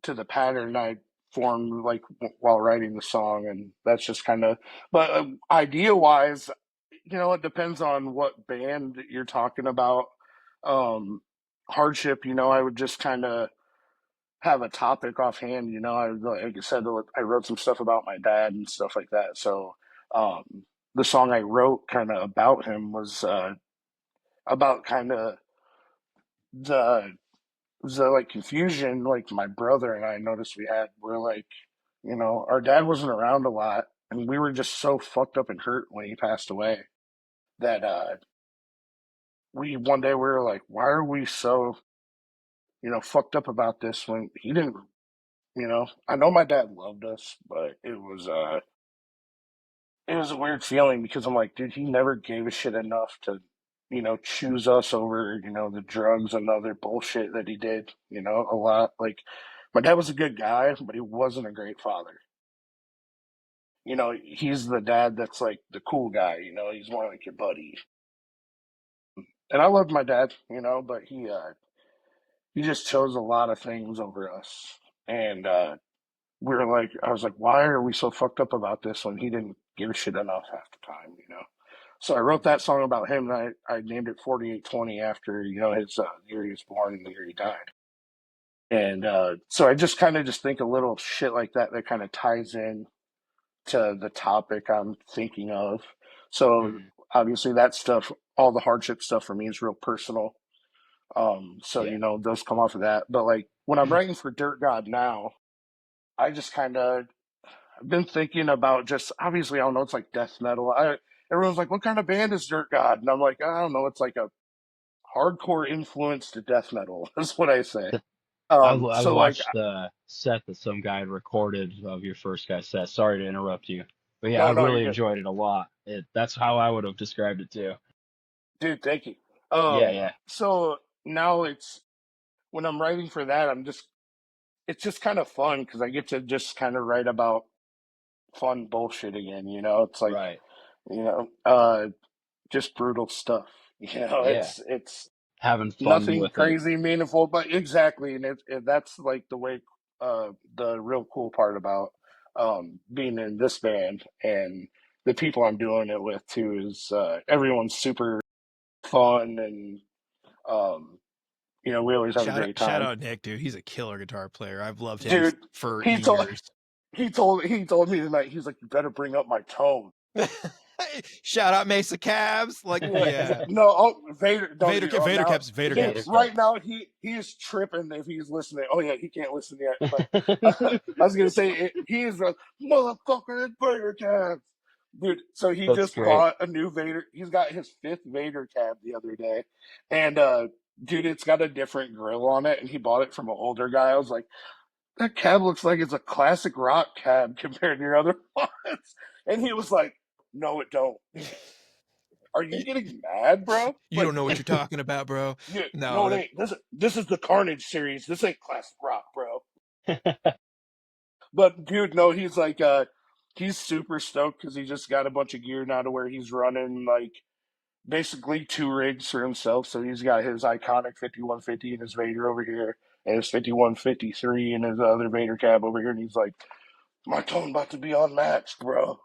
to the pattern I formed like while writing the song, and that's just kind of. But idea wise, it depends on what band you're talking about. Um, Hardship, I would just kind of have a topic offhand. Like I said, I wrote some stuff about my dad and stuff like that. So um, the song I wrote kind of about him was about kind of the like confusion like my brother and I noticed we had. We're like, our dad wasn't around a lot, and we were just so fucked up and hurt when he passed away that we one day we were like, why are we so fucked up about this when he didn't. I know my dad loved us, but it was a weird feeling because I'm like, dude, he never gave a shit enough to, choose us over, the drugs and other bullshit that he did, a lot. Like, my dad was a good guy, but he wasn't a great father. He's the dad that's like the cool guy, he's more like your buddy. And I loved my dad, but he just chose a lot of things over us. And I was like, why are we so fucked up about this when he didn't give a shit enough half the time? So I wrote that song about him, and I named it 4820 after his year he was born and the year he died. And so I just think a little shit like that that kind of ties in to the topic I'm thinking of. So Mhm. obviously that stuff, all the hardship stuff for me is real personal. So Yeah. those come off of that. But like when I'm writing for DirtGod now, I just kind of I've been thinking about just obviously I don't know it's like death metal. Everyone's like, what kind of band is DirtGod? And I'm like, I don't know. It's like a hardcore influence to death metal. That's what I say. I've So like watched the set that some guy had recorded of your first guy's set. Sorry to interrupt you, but yeah, I no, no, you're really good, enjoyed it a lot. That's how I would have described it too. dude. Thank you. Yeah, yeah, So now it's when I'm writing for that, it's just kind of fun because I get to just kind of write about fun bullshit again. It's like right. you know, uh, just brutal stuff. Yeah, It's having fun nothing with it. crazy meaningful, but exactly, and that's like the way the real cool part about being in this band and the people I'm doing it with too is everyone's super fun and um, we always have a great Shout time. out Nick, dude. He's a killer guitar player. I've loved him Dude, for he told years. he told me tonight. He's like, you better bring up my tone. Shout out Mesa Cabs. Like, Yeah, yeah. no, Vader, no, dude. Oh, Vader now, Caps, Vader dude, Vader Caps. right Caps. now he is tripping if he's listening. Oh yeah, he can't listen yet, but I was gonna say he is a motherfucker in Vader cabs, dude. So he That's just great. bought a new Vader. He's got his fifth Vader cab the other day, and dude, it's got a different grill on it, and he bought it from an older guy. I was like, that cab looks like it's a classic rock cab compared to your other ones, and he was like, no, it don't. Are you getting mad, bro? You don't Like, know what you're talking about, bro. yeah, no, No, it that ain't. This is the Carnage series. This ain't classic rock, bro. But dude, no, he's like, he's super stoked because he just got a bunch of gear now to where he's running like basically two rigs for himself. So he's got his iconic 5150 and his Vader over here, and his 5153 and his other Vader cab over here, and he's like, my tone about to be unmatched, bro.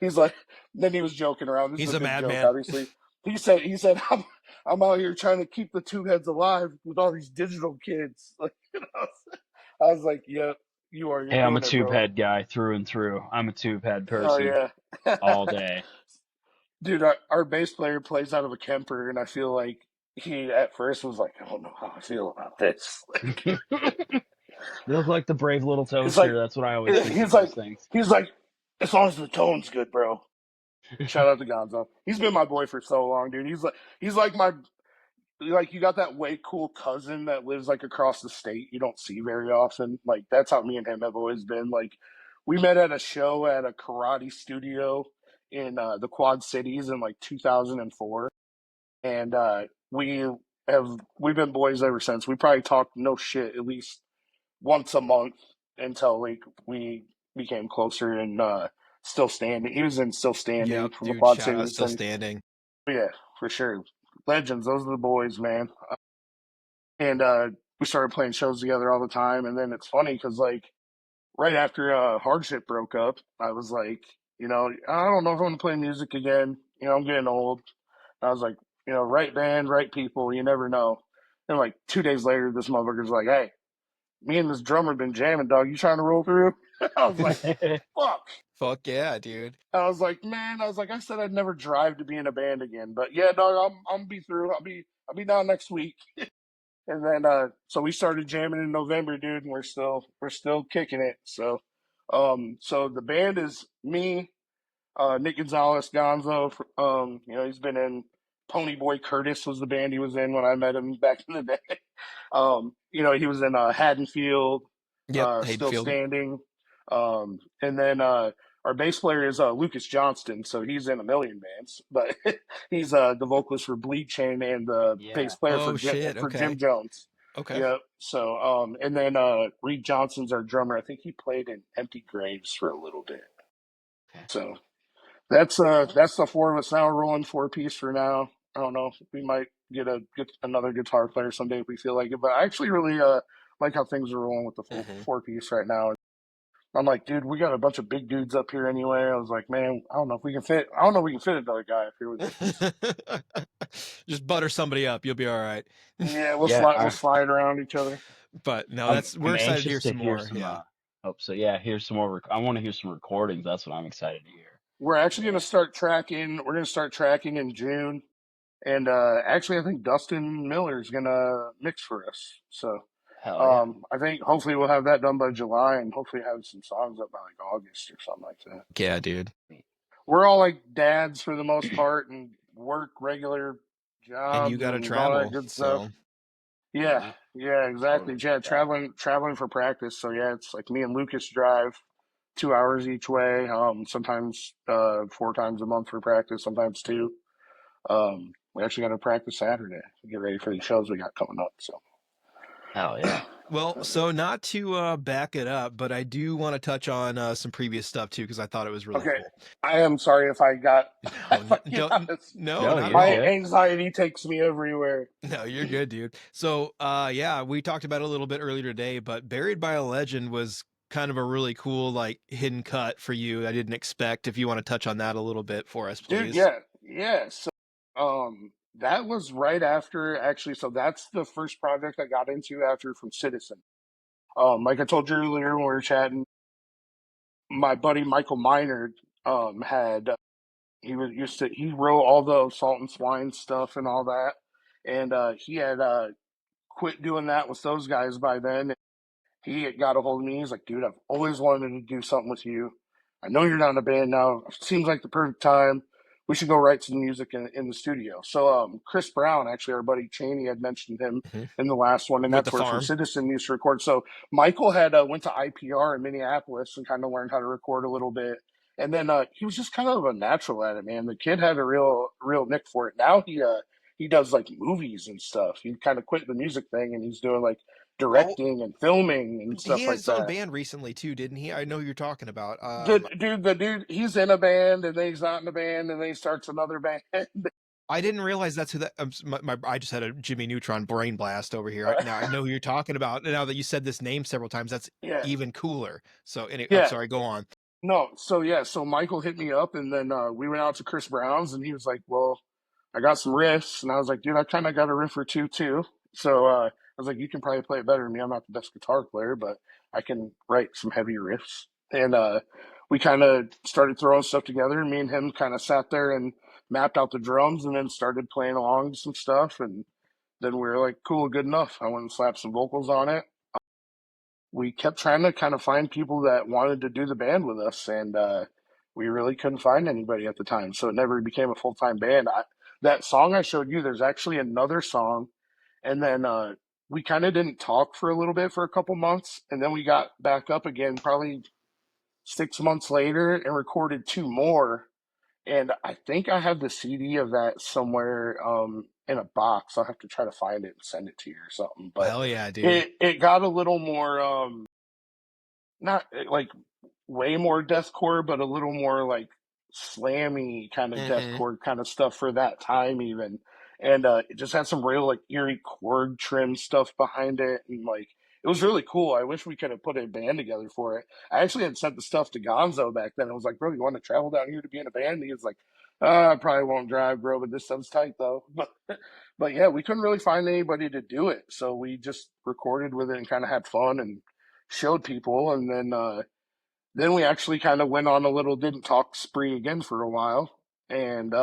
He's like, then he was joking around. This is he's a a big joke, madman. obviously. He said, I'm out here trying to keep the tube heads alive with all these digital kids. Like, I was like, yeah, you are. You're Hey, I'm a doing it, tube bro. head guy through and through. I'm a tube head Oh person yeah, all day. dude. Our bass player plays out of a Kemper, and I feel like he at first was like, I don't know how I feel about this. Like, They look like the brave little it's like, toaster. That's what I always think of he's those like, things. he's like, as long as the tone's good, bro. Shout out to Gonzo. He's been my boy for so long, dude. He's like my like you got that way cool cousin that lives like across the state you don't see very often. Like that's how me and him have always been. Like we met at a show at a karate studio in the Quad Cities in like 2004, and we've been boys ever since. We probably talk no shit at least once a month until like we became closer and still standing. He was in still standing Yep, from the dude. Quad Shout out, Cities, still and standing. yeah, for sure, legends. Those are the boys, man. And we started playing shows together all the time. And then it's funny because like right after Hardship broke up, I was like, I don't know if I want to play music again. I'm getting old. I was like, right band, right people. You never know. And like 2 days later, this motherfucker's like, hey, me and this drummer been jamming, dog. You trying to roll through? I was like, fuck. Fuck yeah, dude. I was like, man, I said I'd never drive to be in a band again. But yeah, dog, I'm be through. I'll be down next week. And then so we started jamming in November, dude, and we're still kicking it. So the band is me, Nick Gonzalez, Gonzo. He's been in Ponyboy Curtis was the band he was in when I met him back in the day. He was in Haddonfield, Yep, Still Haydenfield. Standing. And then our bass player is Lucas Johnston, so he's in a million bands, but he's the vocalist for Bleed Chain and the Yeah. bass player Oh shit. for Jim Okay. Jones. Okay. Yeah. So and then Reed Johnson's our drummer. I think he played in Empty Graves for a little bit. Okay. So that's the four of us now rolling four piece for now. I don't know. We might get another guitar player someday if we feel like it. But I actually really like how things are rolling with the full Hmm. four piece right now. I'm like, dude, we got a bunch of big dudes up here anyway. I was like, man, I don't know if we can fit. I don't know if we can fit another guy up here with us. Just butter somebody up. You'll be all right. Yeah, Yeah. we'll slide around each other. But no, I'm we're I'm excited to hear anxious to some hear more. some. Yeah. Oh, so yeah, here's some more. I want to hear some recordings. That's what I'm excited to hear. We're actually going to Yeah. start tracking. We're going to start tracking in June, and actually, I think Dustin Miller is going to mix for us. So Hell yeah. I think hopefully we'll have that done by July, and hopefully have some songs up by like August or something like that. Yeah, dude. We're all like dads for the most part, and work regular And you jobs got to and all that travel. good stuff. So, Yeah, Yeah. yeah, exactly. Totally Yeah, get that. traveling for practice. So yeah, it's like me and Lucas drive 2 hours each way. Sometimes 4 times a month for practice, sometimes two. We actually got to practice Saturday to get ready for the shows we got coming up. So Hell yeah. well, so not to back it up, but I do want to touch on some previous stuff too, because I thought it was really okay, cool. I am sorry if I got No, if I get don't, honest. no, No, not at you're My all. good. anxiety takes me everywhere. No, you're good, dude. So, yeah, we talked about it a little bit earlier today, but Buried by a Legend was kind of a really cool, like, hidden cut for you. I didn't expect. If you want to touch on that a little bit for us, Dude, please. yeah, yeah. So, that was right after actually. So that's the first project I got into after from Citizen. Like I told you earlier when we were chatting, my buddy Michael Minard, had he was used to he wrote all the Salt and Swine stuff and all that, and he had quit doing that with those guys by then. He got a hold of me. He's like, dude, I've always wanted to do something with you. I know you're not in a band now. Seems like the perfect time. We should go write some music in the studio. So Chris Brown, actually, our buddy Cheney had mentioned him Hmm. in the last one, and With that's the where From farm. Citizen used to record. So Michael had went to IPR in Minneapolis and kind of learned how to record a little bit. And then he was just kind of a natural at it, man. The kid had a real nick for it. Now he does like movies and stuff. He kind of quit the music thing and he's doing like Oh, directing and filming and he stuff had like his own that. band recently too, didn't he? I know who you're talking about. The dude, he's in a band and then he's not in a band and then he starts another band. I didn't realize that's who that. I just had a Jimmy Neutron brain blast over here. Now I know who you're talking about. Now that you said this name several times, that's Yeah, even cooler. So, I'm yeah. sorry. Go on. No, so yeah, so Michael hit me up and then we went out to Chris Brown's and he was like, well, I got some riffs. And I was like, dude, I kind of got a riff or two too. So I was like, you can probably play it better than me. I'm not the best guitar player, but I can write some heavy riffs. And we kind of started throwing stuff together. Me and him kind of sat there and mapped out the drums and then started playing along to some stuff. And then we were like, cool, good enough. I went and slapped some vocals on it. We kept trying to kind of find people that wanted to do the band with us, and we really couldn't find anybody at the time. So it never became a full time band. That song I showed you, there's actually another song, and then we kind of didn't talk for a little bit for a couple months, and then we got back up again probably 6 months later and recorded two more. And I think I have the CD of that somewhere in a box. I'll have to try to find it and send it to you or something. But Hell yeah, dude. it got a little more not like way more deathcore, but a little more like slammy kind of Hmm. deathcore kind of stuff for that time even. And it just had some real like eerie chord trim stuff behind it, and like it was really cool. I wish we could have put a band together for it. I actually had sent the stuff to Gonzo back then. I was like, bro, you want to travel down here to be in a band? And he was like, I probably won't drive, bro, but this stuff's tight though. But yeah, we couldn't really find anybody to do it, so we just recorded with it and kind of had fun and showed people, and then we actually kind of went on a little didn't talk spree again for a while. And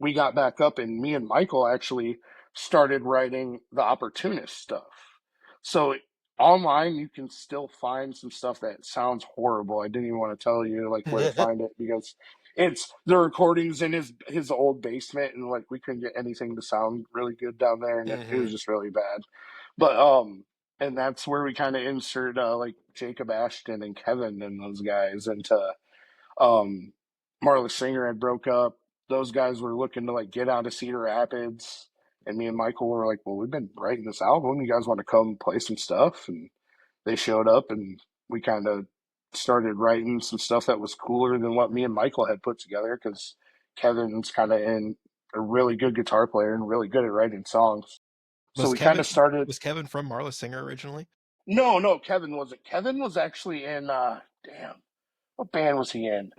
we got back up, and me and Michael actually started writing the Opportunist stuff. So online, you can still find some stuff that sounds horrible. I didn't even want to tell you like where to find it because it's the recordings in his old basement, and like we couldn't get anything to sound really good down there, and it Hmm. was just really bad. But and that's where we kind of insert like Jacob Ashton and Kevin and those guys into um Marla Singer had broke up. Those guys were looking to like get out of Cedar Rapids, and me and Michael were like, well, we've been writing this album. You guys want to come play some stuff? And they showed up, and we kind of started writing some stuff that was cooler than what me and Michael had put together because Kevin's kind of in a really good guitar player and really good at writing songs. So Was we kind of Kevin started. was Kevin from Marla Singer originally? No, no, Kevin wasn't. Kevin was actually in damn, what band was he in?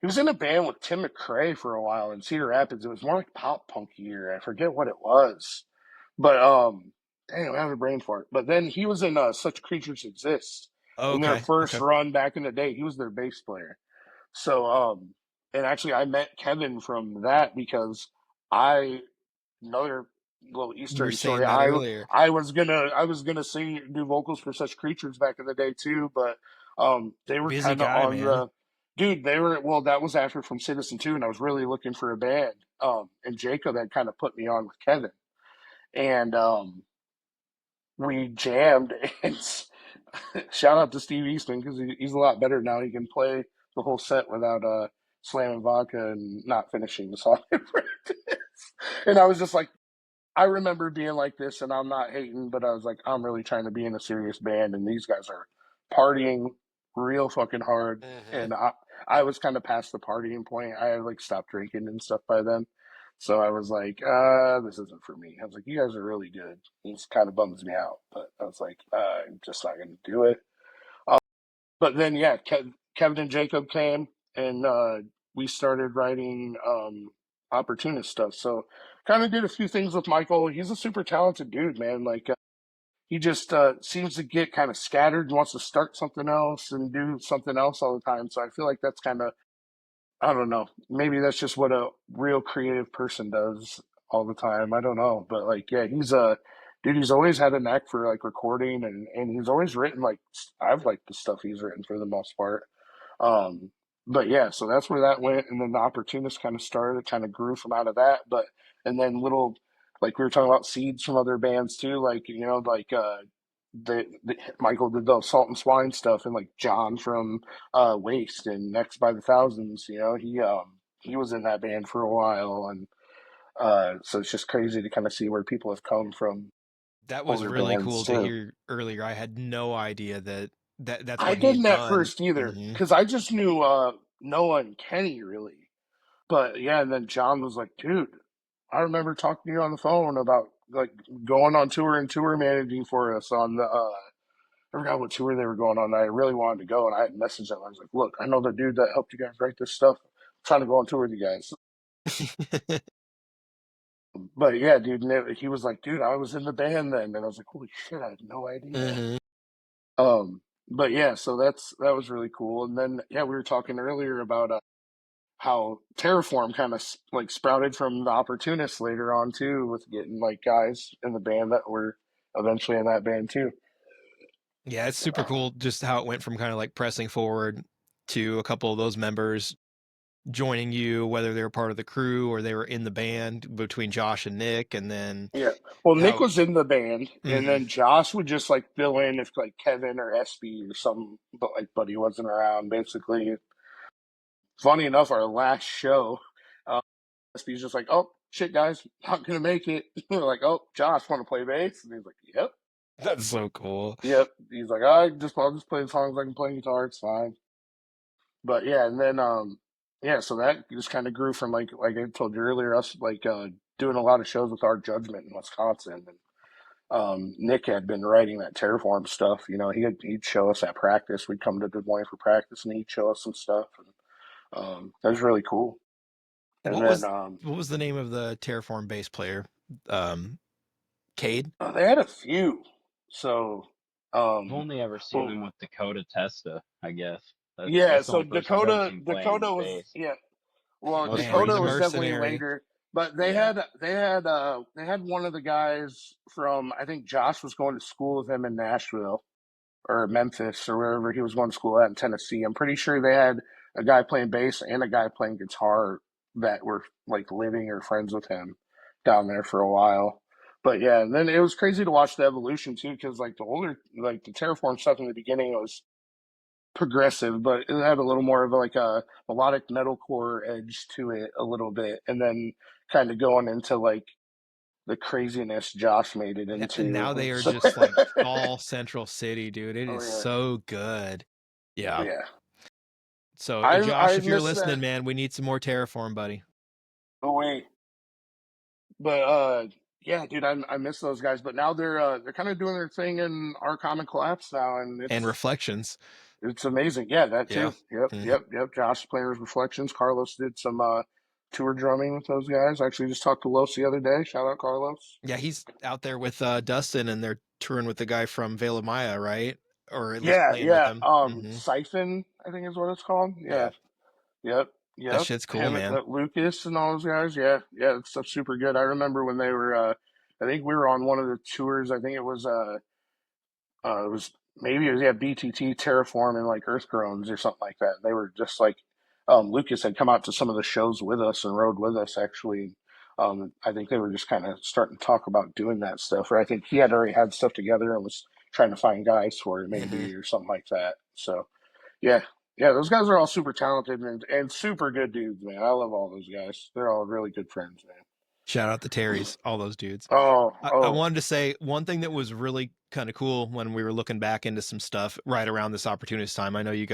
He was in a band with Tim McRae for a while in Cedar Rapids. It was more like pop punky or I forget what it was. But damn, I have a brain fart. But then he was in Such Creatures Exist Oh, in their okay. first Okay. run back in the day. He was their bass player. So and actually I met Kevin from that because I another little You Easter were egg saying story. that earlier. I was gonna sing do vocals for Such Creatures back in the day too, but they were Busy kind of guy, on man. the dude. They were well. That was after From Citizen 2, and I was really looking for a band. And Jacob had kind of put me on with Kevin, and we jammed. And shout out to Steve Eastman because he's a lot better now. He can play the whole set without slamming vodka and not finishing the song in practice. And I was just like, I remember being like this, and I'm not hating, but I was like, I'm really trying to be in a serious band, and these guys are partying real fucking hard. Mm-hmm. And I was kind of past the partying point. I had like stopped drinking and stuff by then. So I was like, this isn't for me. I was like, you guys are really good. This kind of bums me out, but I was like, I'm just not going to do it. Uh, but then, yeah, Kevin and Jacob came, and we started writing opportunist stuff. So kind of did a few things with Michael. He's a super talented dude, man. Like he just seems to get kind of scattered and wants to start something else and do something else all the time. So I feel like that's kind of, I don't know, maybe that's just what a real creative person does all the time. I don't know, but like yeah, he's a dude. He's always had a knack for like recording, and he's always written like I've liked the stuff he's written for the most part. Um, but yeah, so that's where that went, and then the opportunist kind of started, kind of grew from out of that. But and then little, like we were talking about seeds from other bands too, like like the Michael did the Salt and Swine stuff, and like John from Waste and Next by the Thousands, he was in that band for a while, and so it's just crazy to kind of see where people have come from That was older really bands cool to too. hear earlier. I had no idea that's I what he had didn't at done. first either Hmm. because I just knew Noah and Kenny really. But yeah, and then John was like, dude, I remember talking to you on the phone about like going on tour and tour managing for us on the I forgot what tour they were going on. I really wanted to go, and I had messaged him. I was like, look, I know the dude that helped you guys write this stuff. I'm trying to go on tour with you guys. But yeah, dude, and he was like, dude, I was in the band then, and I was like, holy shit, I had no idea. Hmm. But yeah, so that was really cool. And then yeah, we were talking earlier about how Terraform kind of like sprouted from the Opportunists later on too, with getting like guys in the band that were eventually in that band too. Yeah, it's super cool just how it went from kind of like pressing forward to a couple of those members joining you, whether they were part of the crew or they were in the band between Josh and Nick, and then Yeah. Well, Nick how. was in the band, and Mhm. then Josh would just like fill in if like Kevin or SB or something, but like Buddy wasn't around. Basically, funny enough, our last show, uh, SB's just like, "Oh shit, guys, not gonna make it." We're like, "Oh, Josh, want to play bass?" And he's like, "Yep, That's so cool. yep." He's like, I'll just play the songs I can play guitar. It's fine." But yeah, and then yeah, so that just kind of grew from like I told you earlier, us like doing a lot of shows with our Judgment in Wisconsin, and Nick had been writing that Terraform stuff. He'd show us at practice. We'd come to Des Moines for practice, and he'd show us some stuff. And that was really cool. And What then was what was the name of the Terraform bass player? Um, Cade? they had a few. So, I've um, only ever seen well, them with Dakota Testa, I guess. yeah. That's the So only person I've ever Dakota, seen playing Dakota was bass. yeah. Well, Most Man, he's Dakota a was recent, definitely mercenary. later, but yeah. they had one of the guys from I think Josh was going to school with him in Nashville or Memphis or wherever he was going to school at in Tennessee. I'm pretty sure they had a guy playing bass and a guy playing guitar that were like living or friends with him down there for a while. But yeah, and then it was crazy to watch the evolution too, because like the Terraform stuff in the beginning was progressive, but it had a little more of like a melodic metalcore edge to it a little bit, and then kind of going into like the craziness Josh made it Yeah, and now into. they are So, just like all Central City, dude. It oh is yeah, so good. Yeah. yeah. So, I Josh, if you're miss listening, that. man, we need some more Terraform, buddy, Oh wait, but yeah, dude, I miss those guys. But now they're kind of doing their thing in our common collapse now, and and Reflections. it's amazing. Yeah, that Yeah. too. Yep, Mhm. yep, yep. Josh playing with Reflections. Carlos did some tour drumming with those guys. I actually just talked to Los the other day. Shout out Carlos. Yeah, he's out there with Dustin, and they're touring with the guy from Veil of Maya, right? Or at least Yeah, playing with yeah. him. Hmm. Siphon, I think is what it's called. Yeah. Yeah. Yep. That Yep. shit's cool, Him, man. Lucas, and all those guys. Yeah. Yeah. That stuff's super good. I remember when they were. I think we were on one of the tours. I think it was. It was maybe it was, yeah, BTT, Terraform, and like Earth Groans or something like that. They were just like. Lucas had come out to some of the shows with us and rode with us actually. I think they were just kind of starting to talk about doing that stuff. Or I think he had already had stuff together and was trying to find guys for it, Hmm. maybe, or something like that. So yeah, yeah, those guys are all super talented and super good dudes, man. I love all those guys. They're all really good friends, man. Shout out to Terry's, all those dudes. Oh, I oh, wanted to say one thing that was really kind of cool when we were looking back into some stuff right around this opportunist time. I know you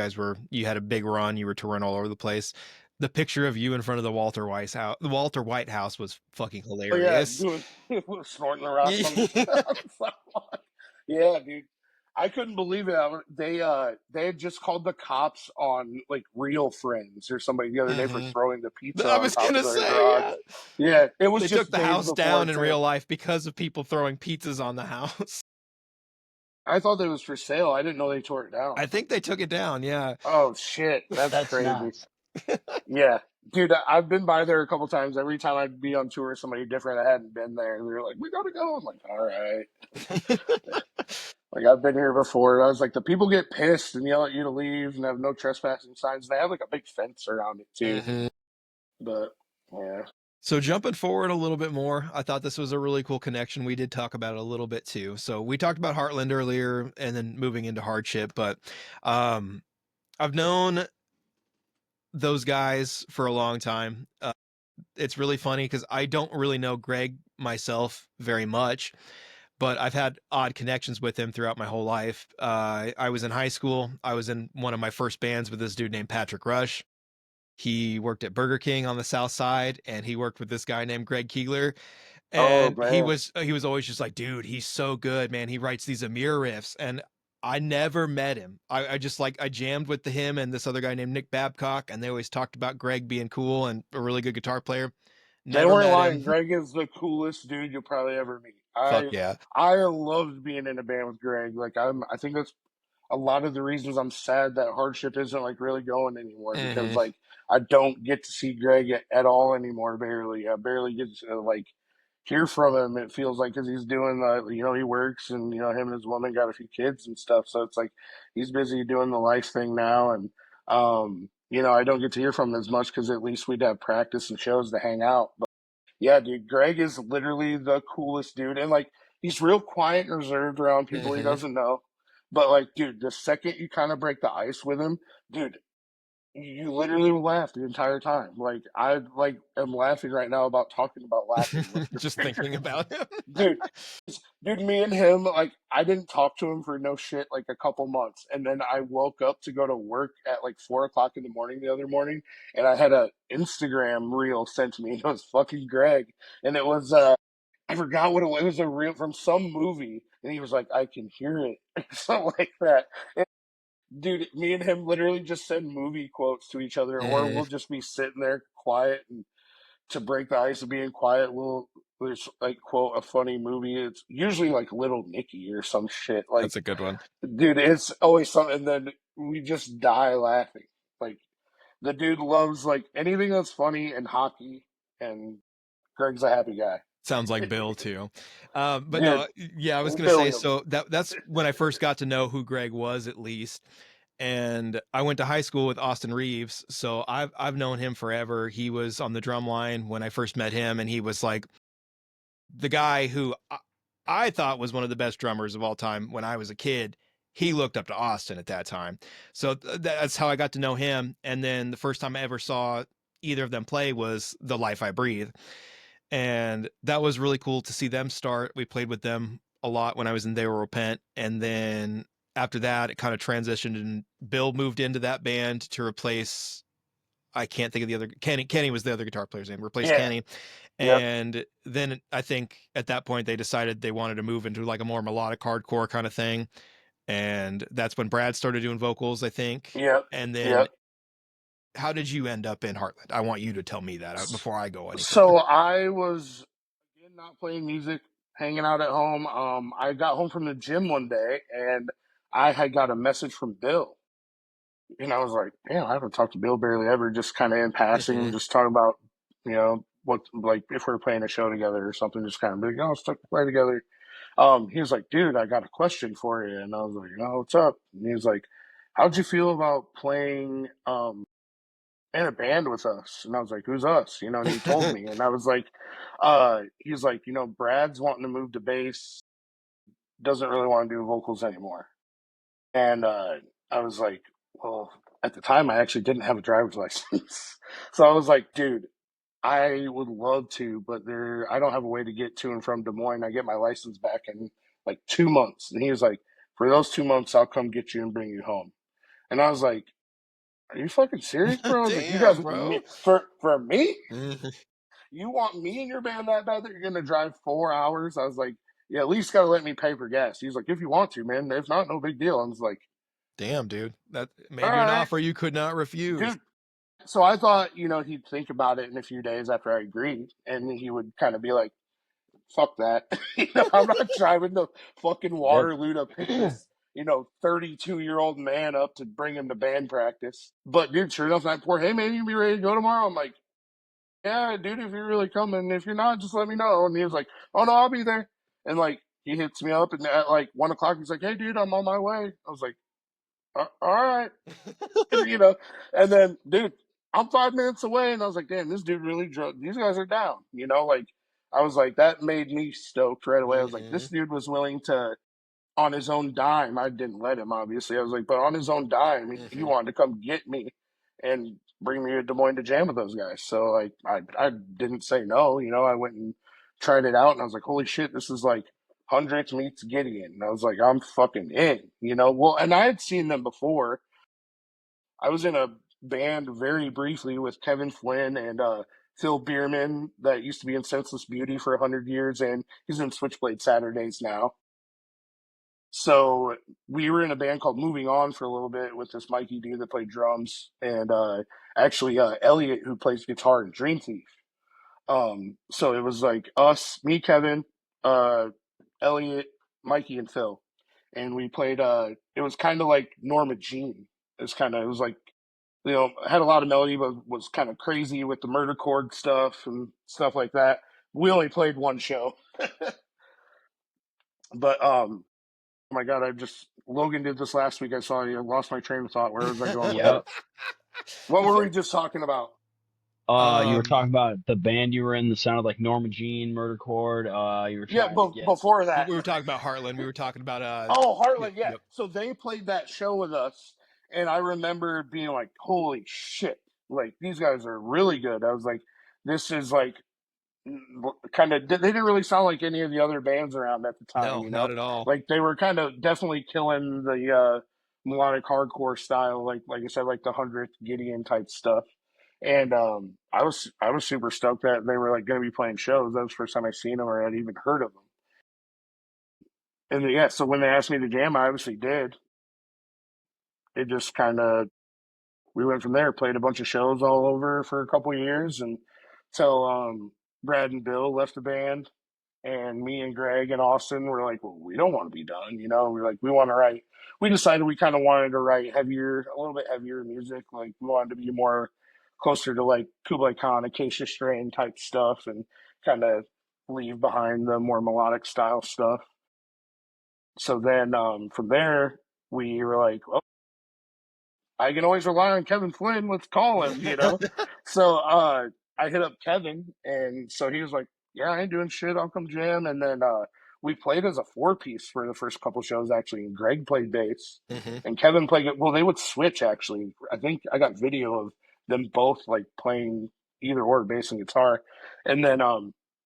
had a big run, you were touring all over the place. The picture of you in front of the Walter White house was fucking oh yeah, hilarious. doing snorting the rocks on the, on the sidewalk. Yeah, dude. I couldn't believe it. They had just called the cops on like real friends or somebody the other day for Hmm. throwing the pizza I on was top gonna of their say, garage. yeah. Yeah, it was They took just the days house before down in too. real life because of people throwing pizzas on the house. I thought that was for sale. I didn't know they tore it down. I think they took it down, yeah. Oh shit, that's That's crazy. nuts. Yeah, dude, I've been by there a couple times. Every time I'd be on tour with somebody different, I hadn't been there. They were like, "We gotta go." I'm like, "All right." Like I've been here before. I was like, the people get pissed and yell at you to leave and have no trespassing signs. They have like a big fence around it too. Hmm. But yeah, So jumping forward a little bit more, I thought this was a really cool connection. We did talk about it a little bit too. So we talked about Heartland earlier and then moving into Hardship, but um, I've known those guys for a long time. It's really funny because I don't really know Greg myself very much, but I've had odd connections with him throughout my whole life. I was in high school. I was in one of my first bands with this dude named Patrick Rush. He worked at Burger King on the South Side, and he worked with this guy named Greg Keegler. oh And man, he was always just like, dude, he's so good, man. He writes these Amir riffs, and I never met him. I just like I jammed with him and this other guy named Nick Babcock, and they always talked about Greg being cool and a really good guitar player. they Never weren't met lying. him. Greg is the coolest dude you'll probably ever meet. Fuck I yeah. I loved being in a band with Greg. Like I think that's a lot of the reasons I'm sad that Hardship isn't like really going anymore because Hmm. like I don't get to see Greg at all anymore. Barely, I barely get to like hear from him. It feels like because he's doing he works and him and his woman got a few kids and stuff. So it's like he's busy doing the life thing now, and I don't get to hear from him as much because at least we'd have practice and shows to hang out. But yeah, dude, Greg is literally the coolest dude, and like he's real quiet and reserved around people he Hmm. doesn't know. But like, dude, the second you kind of break the ice with him, dude, you literally will laugh the entire time. Like I like am laughing right now about talking about laughing with Just Greg. thinking about him. Dude, dude, me and him, like, I didn't talk to him for no shit like a couple months, and then I woke up to go to work at like 4 o'clock in the morning the other morning, and I had a Instagram reel sent to me. It was fucking Greg, and it was I forgot what it was. It was a reel from some movie, and he was like, "I can hear it," something like that. And, dude, me and him literally just send movie quotes to each other, or Hmm. we'll just be sitting there quiet and to break the ice of being quiet, we'll just like quote a funny movie. It's usually like Little Nicky or some shit. Like, That's a good one. dude, it's always something. And then we just die laughing. Like the dude loves like anything that's funny and hockey, and Greg's a happy guy. Sounds like Bill too. But Dude, no, yeah, I was gonna say, Billiam. so that's when I first got to know who Greg was, at least. And I went to high school with Austin Reeves, so I've known him forever. He was on the drum line when I first met him, and he was like the guy who I thought was one of the best drummers of all time when I was a kid. He looked up to Austin at that time, so that's how I got to know him. And then the first time I ever saw either of them play was the Life I Breathe, and that was really cool to see them start. We played with them a lot when I was in They Will Repent, and then after that, it kind of transitioned, and Bill moved into that band to replace. I can't think of the other Kenny. Kenny was the other guitar player's name. Replaced Yeah. Kenny, Yep. and then I think at that point they decided they wanted to move into like a more melodic hardcore kind of thing, and that's when Brad started doing vocals, I think. Yep. And then, Yep. how did you end up in Heartland? I want you to tell me that S- before I go any So further. I was again not playing music, hanging out at home. I got home from the gym one day and I had got a message from Bill. And I was like, damn, I haven't talked to Bill barely ever, just kind of in Hmm. passing, just talking about, what, like, if we are playing a show together or something, just kind of like, oh, let's play together. He was like, dude, I got a question for you. And I was like, oh, what's up? And he was like, how'd you feel about playing in a band with us? And I was like, who's us? And he told me. And I was like, he's like, Brad's wanting to move to bass, doesn't really want to do vocals anymore. And I was like, well, at the time, I actually didn't have a driver's license. So I was like, dude, I would love to, but I don't have a way to get to and from Des Moines. I get my license back in like 2 months. And he was like, for those 2 months, I'll come get you and bring you home. And I was like, are you fucking serious, bro? I was like, you guys, Damn, bro. for me? Mhm. You want me in your band that bad that you're going to drive 4 hours? I was like, yeah, at least got to let me pay for gas. He's like, if you want to, man. If not, no big deal. I was like, Damn, dude. That all made you an right, offer you could not refuse. dude. So I thought, he'd think about it in a few days after I agreed, and he would kind of be like, "Fuck that." I'm not driving to fucking Yep. Waterloo to pick this, 32-year-old man up to bring him to band practice. But dude, sure enough, that poor, hey man, you be ready to go tomorrow? I'm like, yeah, dude, if you're really coming, if you're not, just let me know. And he was like, oh no, I'll be there. And like, he hits me up, and at like 1 o'clock, he's like, hey dude, I'm on my way. I was like, all right. you know. And then, dude, I'm 5 minutes away, and I was like, damn, this dude really drove. These guys are down, Like, I was like, that made me stoked right away. I was like, Hmm. this dude was willing to, on his own dime. I didn't let him, obviously. I was like, but on his own dime, he Hmm. wanted to come get me and bring me to Des Moines to jam with those guys. So like, I didn't say no. I went and tried it out, and I was like, holy shit, this is like Hundreds meets Gideon. And I was like, I'm fucking in. Well, and I had seen them before. I was in a band very briefly with Kevin Flynn and Phil Bierman that used to be in Senseless Beauty for 100 years, and he's in Switchblade Saturdays now. So we were in a band called Moving On for a little bit with this Mikey dude that played drums, and actually Elliot who plays guitar in Dream Thief. So it was like us, me, Kevin, uh, Elliot, Mikey, and Phil, and we played. It was kind of like Norma Jean. It was like had a lot of melody, but was kind of crazy with the murder chord stuff and stuff like that. We only played one show, but oh my god, I just Logan did this last week. I saw you. I lost my train of thought. Where was I going with Yep. it? What were we just talking about? You were um, talking about the band you were in that sounded like Norma Jean, Murder Chord. You were Yeah, trying to but get. before we that, were talking about Heartland. We were talking about oh, yep, Heartland, yeah. yep. So they played that show with us, and I remember being like, "Holy shit! Like these guys are really good." I was like, "This is like kind of." They didn't really sound like any of the other bands around at the time, No, not at all. Like they were kind of definitely killing the melodic hardcore style, like I said, like the 100th Gideon type stuff. And I was super stoked that they were like going to be playing shows. That was the first time I seen them or I'd even heard of them. And yeah, so when they asked me to jam, I obviously did. It just kind of we went from there. Played a bunch of shows all over for a couple of years, and till Brad and Bill left the band, and me and Greg and Austin were like, well, we don't want to be done. We're like, we want to write. We decided we kind of wanted to write a little bit heavier music. Like we wanted to be more closer to like Kublai Khan, Acacia Strain type stuff, and kind of leave behind the more melodic style stuff. So then from there, we were like, oh, I can always rely on Kevin Flynn. Let's call him. So I hit up Kevin, and so he was like, "Yeah, I ain't doing shit. I'll come jam." And then we played as a four-piece for the first couple shows actually. And Greg played bass, Hmm. and Kevin played. Well, they would switch actually. I think I got video of them both like playing either or bass and guitar. And then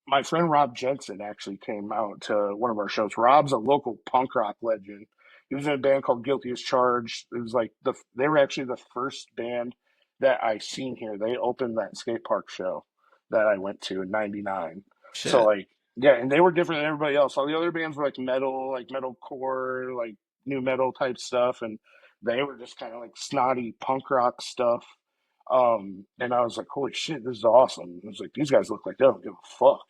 my friend Rob Jensen actually came out to one of our shows. Rob's a local punk rock legend. He was in a band called Guilty as Charged. It was like they were actually the first band that I seen here. They opened that skate park show that I went to in '99. So Shit. like yeah, and they were different than everybody else. All the other bands were like metal core, like new metal type stuff, and they were just kind of like snotty punk rock stuff. And I was like, holy shit, this is awesome. I was like, these guys look like they don't give a fuck.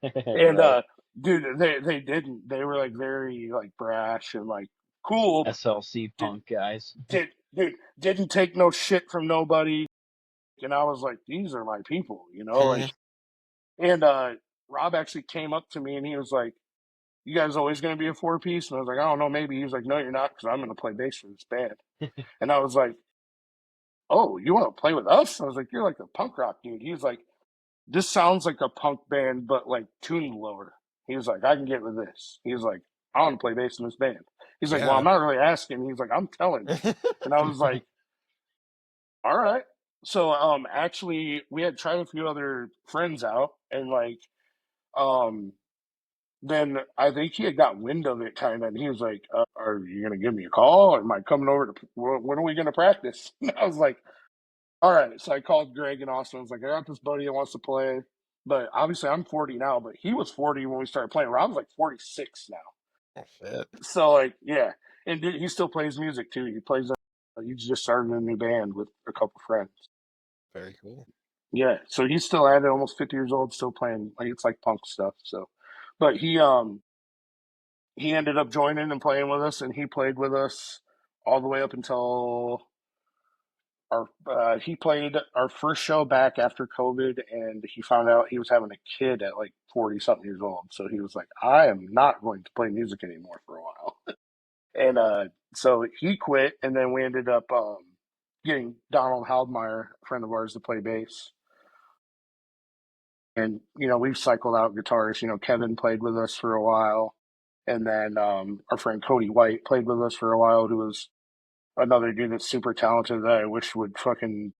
And Right. dude, they didn't. They were like very like brash and like cool. SLC Did punk guys. did dude, didn't take no shit from nobody. And I was like, these are my people, like, and Rob actually came up to me and he was like, you guys always going to be a four piece? And I was like, I don't know, maybe. He was like, no, you're not, because I'm going to play bass for this band. And I was like, oh, you want to play with us? I was like, you're like a punk rock dude. He was like, this sounds like a punk band, but like tuned lower. He was like, I can get with this. He was like, I want to play bass in this band. He's like, well, I'm Yeah. not really asking. He's like, I'm telling you. And I was like, all right. So actually we had tried a few other friends out and like um then I think he had got wind of it kind of and he was like, are you gonna give me a call? Or am I coming over to when are we gonna practice? And I was like, all right. So I called Greg and Austin. I was like, I got this buddy that wants to play. But obviously I'm 40 now, but he was 40 when we started playing. Rob's like 46 now. Oh, shit. So like, yeah. And he still plays music too. He plays he just started a new band with a couple friends. Very cool. Yeah, so he's still at it, almost 50 years old, still playing like it's like punk stuff. So, but he ended up joining and playing with us, and he played with us all the way up until our he played our first show back after COVID, and he found out he was having a kid at like 40 something years old. So he was like, I am not going to play music anymore for a while, and so he quit, and then we ended up getting Donald Haldmeyer, a friend of ours, to play bass. And we've cycled out guitarists. Kevin played with us for a while, and then our friend Cody White played with us for a while, who was another dude that's super talented that I wish would fucking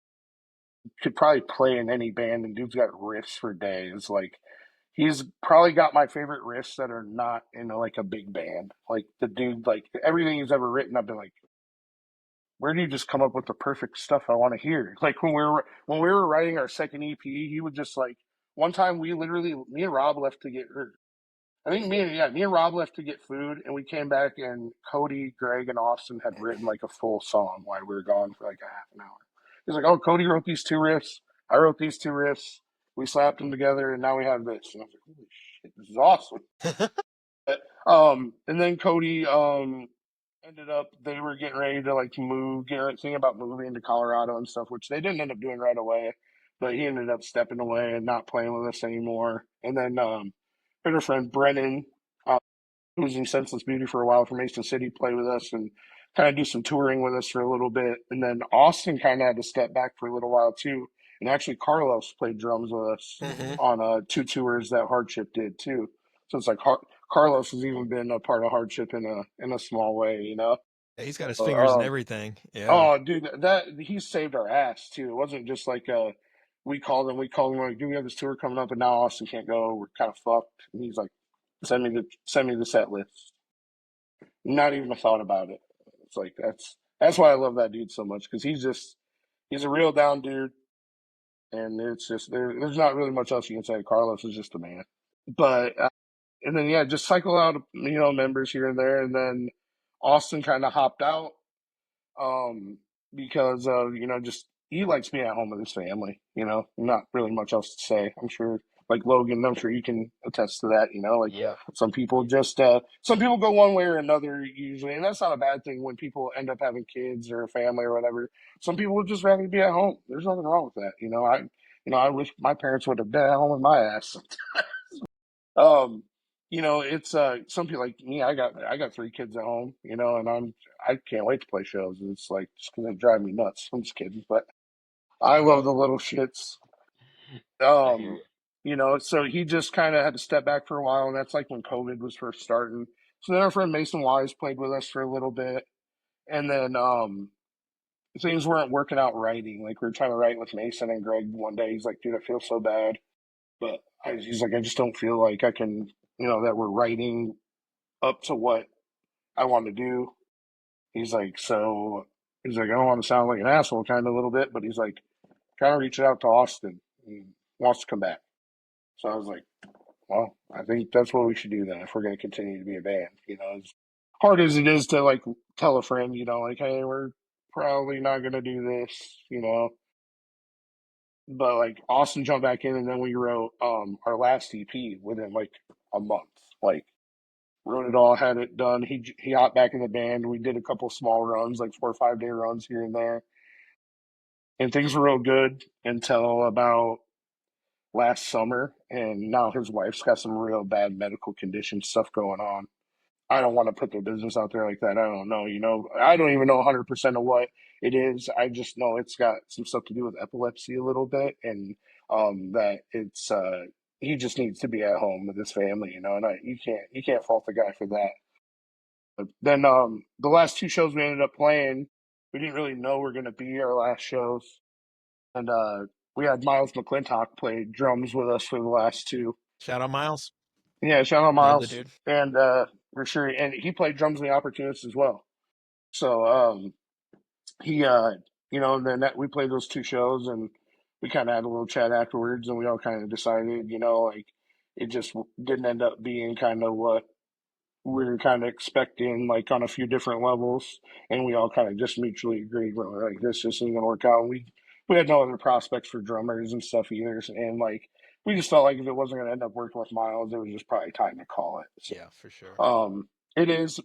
could probably play in any band. And dude's got riffs for days. Like he's probably got my favorite riffs that are not in like a big band. Like the dude, like everything he's ever written, I've been like, where do you just come up with the perfect stuff I want to hear? Like when we were writing our second EP, he would just like one time we literally me and Rob left to get her. I think me and Rob left to get food, and we came back, and Cody, Greg, and Austin had written like a full song while we were gone for like a half an hour. He's like, "Oh, Cody wrote these two riffs. I wrote these two riffs. We slapped them together, and now we have this." And I was like, "Holy shit, this is awesome!" And then Cody ended up they were getting ready to like move, thinking about moving to Colorado and stuff, which they didn't end up doing right away. But he ended up stepping away and not playing with us anymore. And then our friend Brennan, who was in Senseless Beauty for a while from Mason City, played with us and kind of do some touring with us for a little bit. And then Austin kind of had to step back for a little while too. And actually, Carlos played drums with us Hmm. on two tours that Hardship did too. So it's like Carlos has even been a part of Hardship in a small way. Yeah, he's got his fingers in Uh, everything. Yeah. oh, dude, that he saved our ass too. It wasn't just like we called him like, dude, we have this tour coming up, and now Austin can't go. We're kind of fucked. And he's like, send me the set list. Not even a thought about it. It's like that's why I love that dude so much because he's a real down dude, and it's just there's not really much else you can say. Carlos is just a man. But and then yeah, just cycle out members here and there, and then Austin kind of hopped out because of just he likes being at home with his family. Not really much else to say. I'm sure, like Logan, I'm sure you can attest to that. Like Yeah. some people go one way or another usually, and that's not a bad thing when people end up having kids or a family or whatever. Some people would just rather be at home. There's nothing wrong with that. I wish my parents would have been at home with my ass. Um, it's some people like me. I got three kids at home, and I can't wait to play shows. It's like just gonna drive me nuts. I'm just kidding, but I love the little shits. I hear Um, you. so he just kind of had to step back for a while, and that's like when COVID was first starting. So then our friend Mason Wise played with us for a little bit, and then things weren't working out writing. Like we were trying to write with Mason and Greg one day. He's like, "Dude, I feel so bad," but he's like, "I just don't feel like I can." That we're writing up to what I want to do. He's like, I don't want to sound like an asshole kind of a little bit, but he's like, kind of reached out to Austin and wants to come back. So I was like, well, I think that's what we should do then if we're going to continue to be a band. As hard as it is to like tell a friend, like, hey, we're probably not going to do this. But like Austin jumped back in and then we wrote our last EP within like a month. Like wrote it all, had it done. He hopped back in the band. We did a couple small runs, like 4 or 5 day runs here and there, and things were real good until about last summer. And now his wife's got some real bad medical condition stuff going on. I don't want to put their business out there like that. I don't know. I don't even know 100% of what it is. I just know it's got some stuff to do with epilepsy a little bit, and that it's he just needs to be at home with his family. And you can't fault the guy for that. But then the last two shows we ended up playing, we didn't really know were going to be our last shows, and we had Miles McClintock play drums with us for the last two. Shout out Miles. Yeah, shout out Love the Miles, dude. and for sure, and he played drums in the Opportunists as well. So he and then we played those two shows, and we kind of had a little chat afterwards, and we all kind of decided, like it just didn't end up being kind of what we were kind of expecting, like on a few different levels, and we all kind of just mutually agreed, we're like, this just isn't gonna work out. And we had no other prospects for drummers and stuff either, and like we just felt like if it wasn't gonna end up working with Miles, it was just probably time to call it. So Yeah, for sure. it is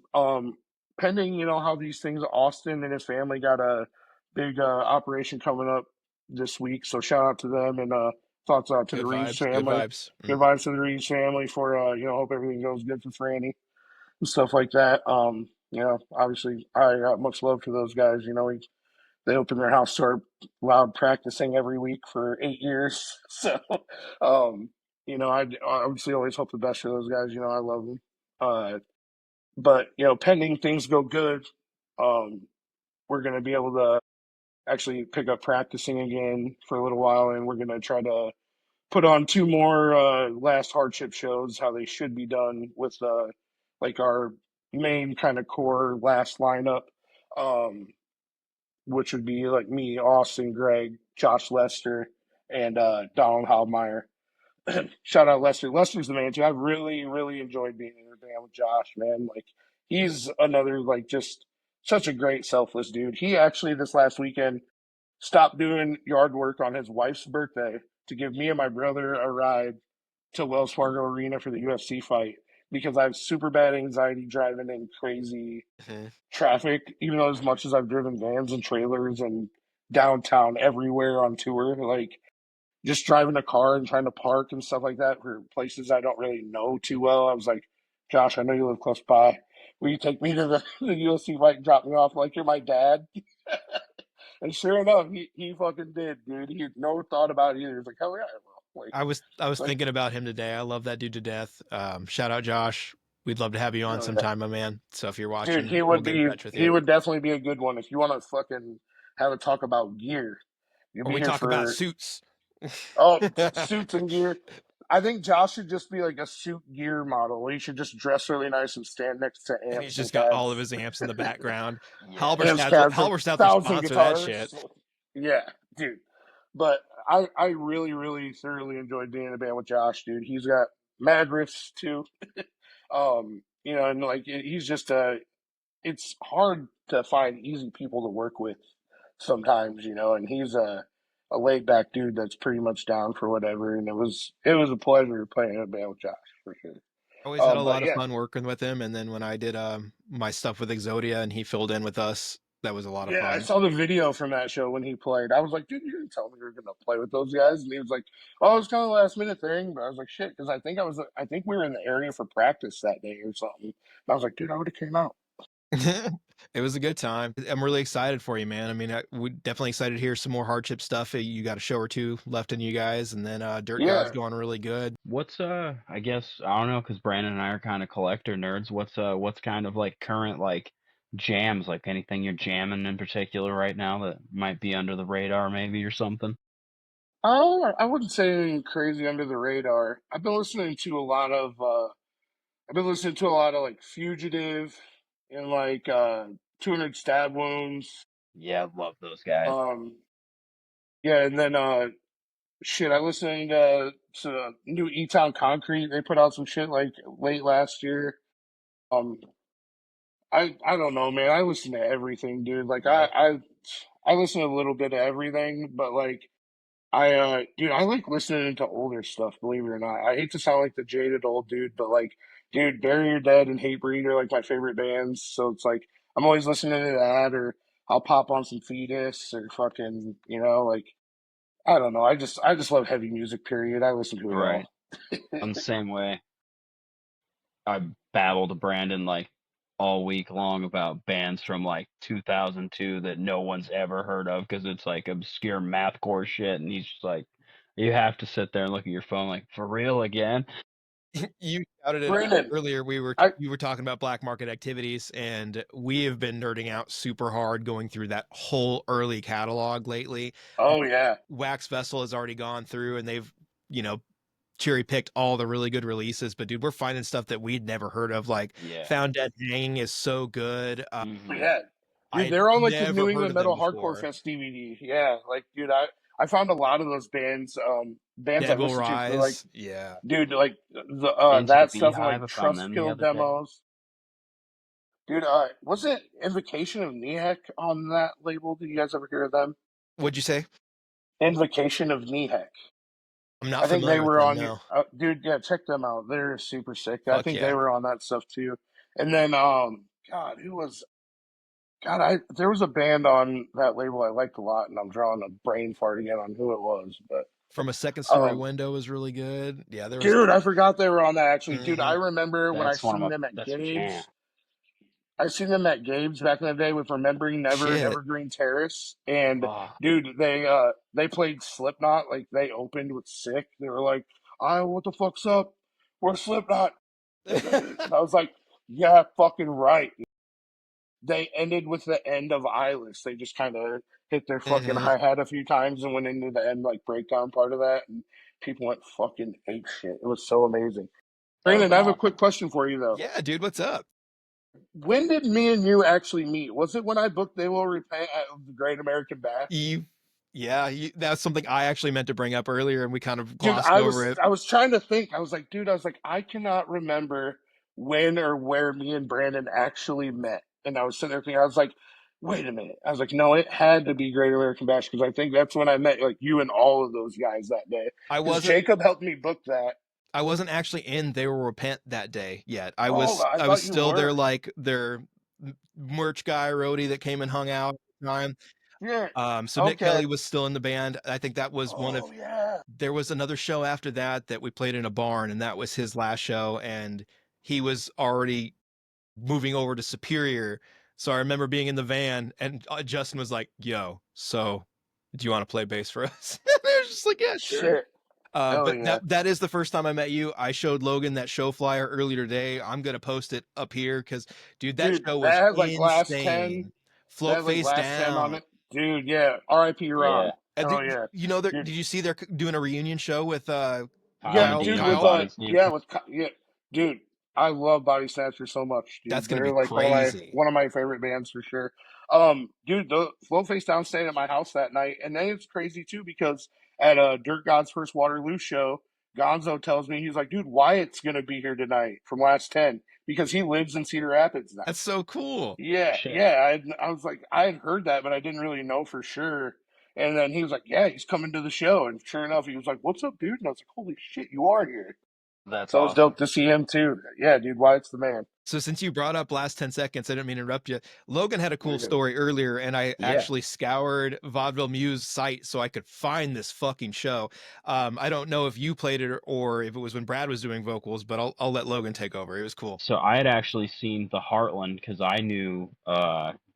pending, how these things. Austin and his family got a big operation coming up this week, so shout out to them, and thoughts out to the Good Reeves vibes. Good family. vibes. Good vibes to the Reeves family for hope everything goes good for Franny and stuff like that. Obviously I got much love for those guys. They opened their house to our loud practicing every week for 8 years. So I obviously always hope the best for those guys. I love them. But pending things go good, um, we're going to be able to actually pick up practicing again for a little while, and we're going to try to put on two more last Hardship shows, how they should be done with like our main kind of core last lineup, um, which would be like me, Austin, Greg, Josh Lester, and Donald Haldmeyer. Shout out Lester. Lester's the man too. I've really, really enjoyed being in the band with Josh, man. Like he's another like just such a great selfless dude. He actually this last weekend stopped doing yard work on his wife's birthday to give me and my brother a ride to Wells Fargo Arena for the UFC fight because I have super bad anxiety driving in crazy Mhm. traffic, even though as much as I've driven vans and trailers and downtown everywhere on tour, like just driving a car and trying to park and stuff like that for places I don't really know too well. I was like, Josh, I know you live close by. Will you take me to the UFC fight and drop me off like you're my dad? And sure enough, he fucking did, dude. He had no thought about it either. He was like, hell yeah, I will. I was Like, thinking about him today. I love that dude to death. Shout out Josh. We'd love to have you on hell yeah. sometime, my man. So if you're Dude, watching, he we'll would get in be touch with he you. would definitely be a good one if you want to fucking have a talk about gear. You'll Or be we here talk about for suits. suits and gear. I think Josh should just be like a suit gear model. He should just dress really nice and stand next to And he's amps and just got all of cabs. his amps in the background. Yeah. Amps, cabs, and Halberstadt's thousand response to that guitars. shit. Yeah, dude. But I really, really thoroughly enjoyed being in a band with Josh, dude. He's got mad riffs too. And like he's just it's hard to find easy people to work with sometimes, and he's a laid back dude that's pretty much down for whatever. And it was a pleasure playing in a band with Josh for sure. Always had a But lot of yeah, fun working with him. And then when I did my stuff with Exodia and he filled in with us, that was a lot of yeah, I fun. saw the video from that show when he played. I was like, dude, you didn't tell me you were gonna play with those guys. And he was like, oh, it was kind of a last minute thing. But I was like, shit, because I think we were in the area for practice that day or something. And I was like, dude, I would have came out. It was a good time. I'm really excited for you, man. I mean, we definitely excited to hear some more Hardship stuff. You got a show or two left in you guys, and then DirtGod's Yeah. going really good. What's I guess I don't know because Brandon and I are kind of collector nerds. What's kind of like current like jams, like anything you're jamming in particular right now that might be under the radar maybe or something? Oh, I wouldn't say anything crazy under the radar. I've been listening to a lot of like Fugitive and like 200 Stab Wounds. Yeah, love those guys. Um yeah, and then shit, I listened to new E Town Concrete. They put out some shit like late last year. Um I don't know, man. I listen to everything, dude. Like Yeah. I listen to a little bit of everything, but like dude, I like listening to older stuff, believe it or not. I hate to sound like the jaded old dude, but like, dude, Bury Your Dead and Hatebreed are like my favorite bands. So it's like I'm always listening to that, or I'll pop on some Fetus or fucking, like I don't know. I just love heavy music. Period. I listen to it Right. all. I'm the same way. I babbled to Brandon like all week long about bands from like 2002 that no one's ever heard of because it's like obscure mathcore shit, and he's just like, you have to sit there and look at your phone like, for real again? You shouted it out Brandon, earlier. I You were talking about black market activities, and we have been nerding out super hard going through that whole early catalog lately. oh yeah, Wax Vessel has already gone through, and they've you know cherry picked all the really good releases. But dude, we're finding stuff that we'd never heard of. Like Yeah. Found Dead Hanging is so good. Hmm. yeah, dude. I'd They're on like the never New heard England of them Metal Hardcore before. Fest DVD. Yeah, like dude, I found a lot of those bands I Dead Will listened to for like, Rise. Yeah. dude, like the Into the that stuff and Beehive, like I found Trust them the Kill other day. demos. Dude, was it Invocation of Nehek on that label? Did you guys ever hear of them? What'd you say? Invocation of Nehek. I'm not I think they familiar with were them. on your, No. dude. Yeah, check them out. They're super sick. I Fuck think they yeah. were on that stuff too. And then, God, who was? God, there was a band on that label I liked a lot, and I'm drawing a brain fart again on who it was. But, From a Second Story um, Window was really good. Yeah, there was. dude, I forgot they were on that actually. Dude, I Mhm. remember when I That's one of seen my, them at that's a jam. Gabe's. I seen them at Gabe's back in the day with Remembering Never and Shit. Evergreen Terrace, and Oh, dude, they played Slipknot. Like they opened with Sick. They were like, "I what the fuck's up? We're Slipknot." I was like, "Yeah, fucking right." They ended with the end of Eyeless. They just kind of hit their fucking Mhm. hi hat a few times and went into the end like breakdown part of that, and people went fucking ape shit. It was so amazing. that was Brandon, an I have a awesome. quick question for you though. Yeah, dude, what's up? When did me and you actually meet? Was it when I booked They Will Repay at the Great American Bash? You, yeah, that's something I actually meant to bring up earlier, and we kind of Dude, glossed over it. I was trying to think. I was like, dude, I was like, I cannot remember when or where me and Brandon actually met. And I was sitting there thinking, I was like, wait a minute. I was like, no, it had to be Great American Bash because I think that's when I met like you and all of those guys that day. I Because wasn't. Jacob helped me book that. I wasn't actually in They Will Repent that day yet. Oh, I I was thought you still their were. like their merch guy, roadie that came and hung out at the time. Yeah. So Nick Okay. Kelly was still in the band. I think that was one of. Oh yeah. There was another show after that that we played in a barn, and that was his last show, and he was already moving over to Superior. So I remember being in the van, and Justin was like, "Yo, so do you want to play bass for us?" And I was just like, "Yeah, sure." Shit. Hell But yeah. that is the first time I met you. I showed Logan that show flyer earlier today. I'm gonna post it up here because, dude, that Dude, show was that has like last 10. insane. That Float has like face last 10 on down. it. Dude, yeah. R.I.P. Yeah. Ron. Hell yeah. You know, did Dude, you see they're doing a reunion show with Kyle yeah, Kyle? dude, Medina and with Kyle, Body yeah, Snatcher. yeah, dude. I love Body Snatcher so much, that's dude. gonna be They're like crazy. one of my favorite bands for sure. Dude, the Flow Face Down stayed at my house that night, and then it's crazy too because at Dirt God's first Waterloo show, Gonzo tells me he's like, dude, Wyatt's gonna be here tonight from Last 10 because he lives in Cedar Rapids now. That's so cool. Yeah, Shit. yeah. I was like, I had heard that, but I didn't really know for sure. And then he was like, "Yeah, he's coming to the show." And sure enough, he was like, "What's up, dude?" And I was like, "Holy shit, you are here!" That's So it was awesome. dope to see him too. Yeah, dude, Wyatt's the man. So since you brought up last 10 seconds, I didn't mean to interrupt you. Logan had a You're cool good. story earlier, and I Yeah. actually scoured Vaudeville Muse site so I could find this fucking show. I don't know if you played it or if it was when Brad was doing vocals, but I'll let Logan take over. It was cool. So I had actually seen the Heartland because I knew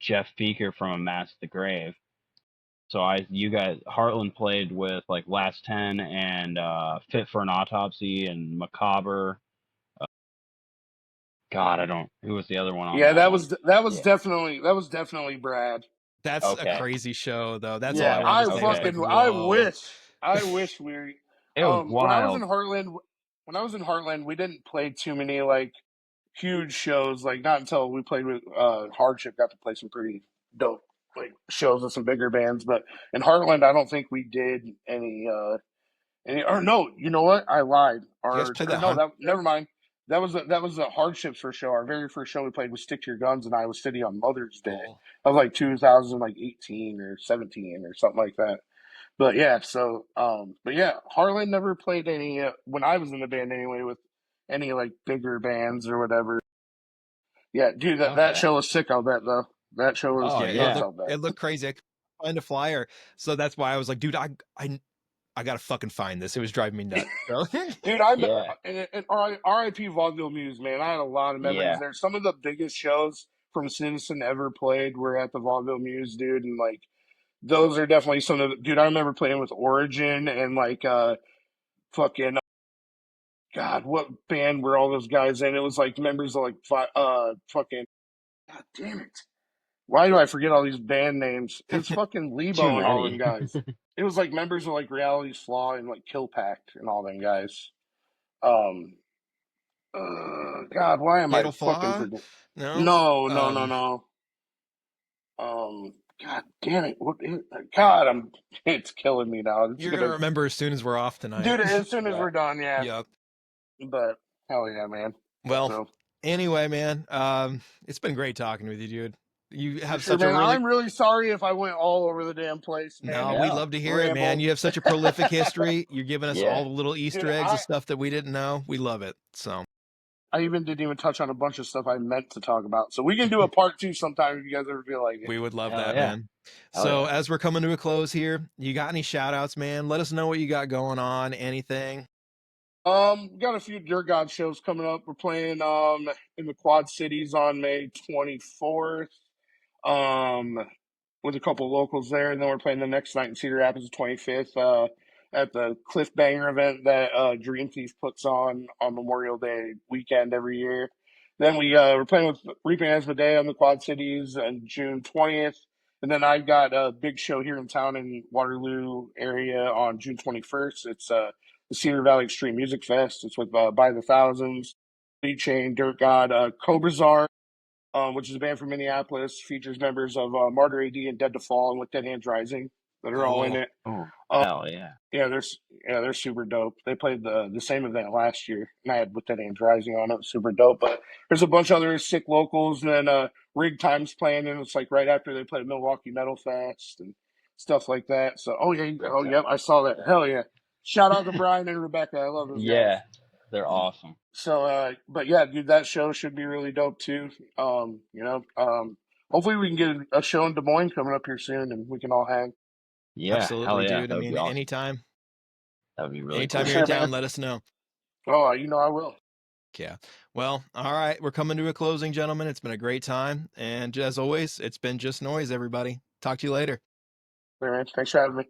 Jeff Feeker from A Mass to the Grave. So you guys, Heartland played with like Last 10 and Fit for an Autopsy and Macabre. God, I don't. Who was the other one on Yeah, that one? Yeah. that was definitely Brad. That's a Okay. crazy show, though. That's all I Yeah, Yeah. wanted to say was Okay. like, whoa. I wish we It was when I was in wild. Heartland we didn't play too many like huge shows, like not until we played with Hardship got to play some pretty dope like shows with some bigger bands. But in Heartland I don't think we did any or no, you know what? I lied. You guys Or play or that no, 100 that show? never mind. That was the Hardships for show. Our very first show we played was Stick to Your Guns in Iowa City on Mother's Day. Cool. That was like 2018 or 17 or something like that. But yeah, Harlan never played any when I was in the band anyway with any like bigger bands or whatever. Yeah, dude, that Okay. show was sick. I'll bet though. That show was Oh, Yeah, nuts. yeah. I'll bet. it looked crazy. I couldn't find a flyer, so that's why I was like, dude, I gotta fucking find this. It was driving me nuts. So Dude, I Yeah. and R.I.P. Vaudeville Muse, man. I had a lot of memories Yeah. there. Some of the biggest shows from Citizen ever played were at the Vaudeville Muse, dude, and like those are definitely some of the, dude. I remember playing with Origin and like fucking God, what band were all those guys in? It was like members of like fucking God damn it. Why do I forget all these band names? It was fucking Too Lebo and all them many. guys. It was like members of like Reality's Flaw and like Kill Pact and all them guys. Um, God, why am I Fatal fucking Flaw? forgetting? No. No, no, no, no. God damn it! God, it's killing me now. It's You're gonna gonna, remember as soon as we're off tonight. dude. As soon as Yeah. we're done, yeah. Yep. But hell yeah, man. Well, So anyway, man, it's been great talking with you, dude. You for have sure, such a man. really I'm really sorry if I went all over the damn place, man. no, And we Yeah. love to hear it, man. rambled, You have such a prolific history. You're giving us Yeah. all the little dude. Easter eggs of stuff that we didn't know. We love it. So I even didn't even touch on a bunch of stuff I meant to talk about. So we can do a part 2 sometime if you guys ever feel like it. we would love Hell that, yeah. man. Hell So yeah. as we're coming to a close here, you got any shout outs, man? Let us know what you got going on, anything. Got a few DirtGod shows coming up. We're playing in the Quad Cities on May 24th. Um, with a couple locals there, and then we're playing the next night in Cedar Rapids, the 25th, at the Cliffbanger event that Dream Thief puts on Memorial Day weekend every year. Then we're playing with Reaping Asmodee on the Quad Cities on June 20th, and then I've got a big show here in town in Waterloo area on June 21st. It's the Cedar Valley Extreme Music Fest. It's with By the Thousands, Lead Chain, Dirt God, Cobrazar, which is a band from Minneapolis, features members of Martyr AD and Dead to Fall and with Dead Hands Rising that are all in Cool. it. Oh, Um, hell yeah. they're super dope. They played the same event last year, and I had with Dead Hands Rising on it. Super dope. But there's a bunch of other sick locals, and then Rig Time's playing, and it's like right after they played Milwaukee Metal Fest and stuff like that. So, Okay. yep, I saw that. Hell yeah! Shout out to Brian and Rebecca. I love those guys. Yeah. They're awesome. So, but yeah, dude, that show should be really dope too. Hopefully we can get a show in Des Moines coming up here soon, and we can all hang. Yeah. Hell Absolutely, yeah. dude. That I would be mean, awesome. anytime. That would be really Anytime cool. you're in Sure, town, man. let us know. Oh, you know I will. Yeah. Well, all right. We're coming to a closing, gentlemen. It's been a great time. And as always, it's been just noise, everybody. Talk to you later. All right, man. Thanks for having me.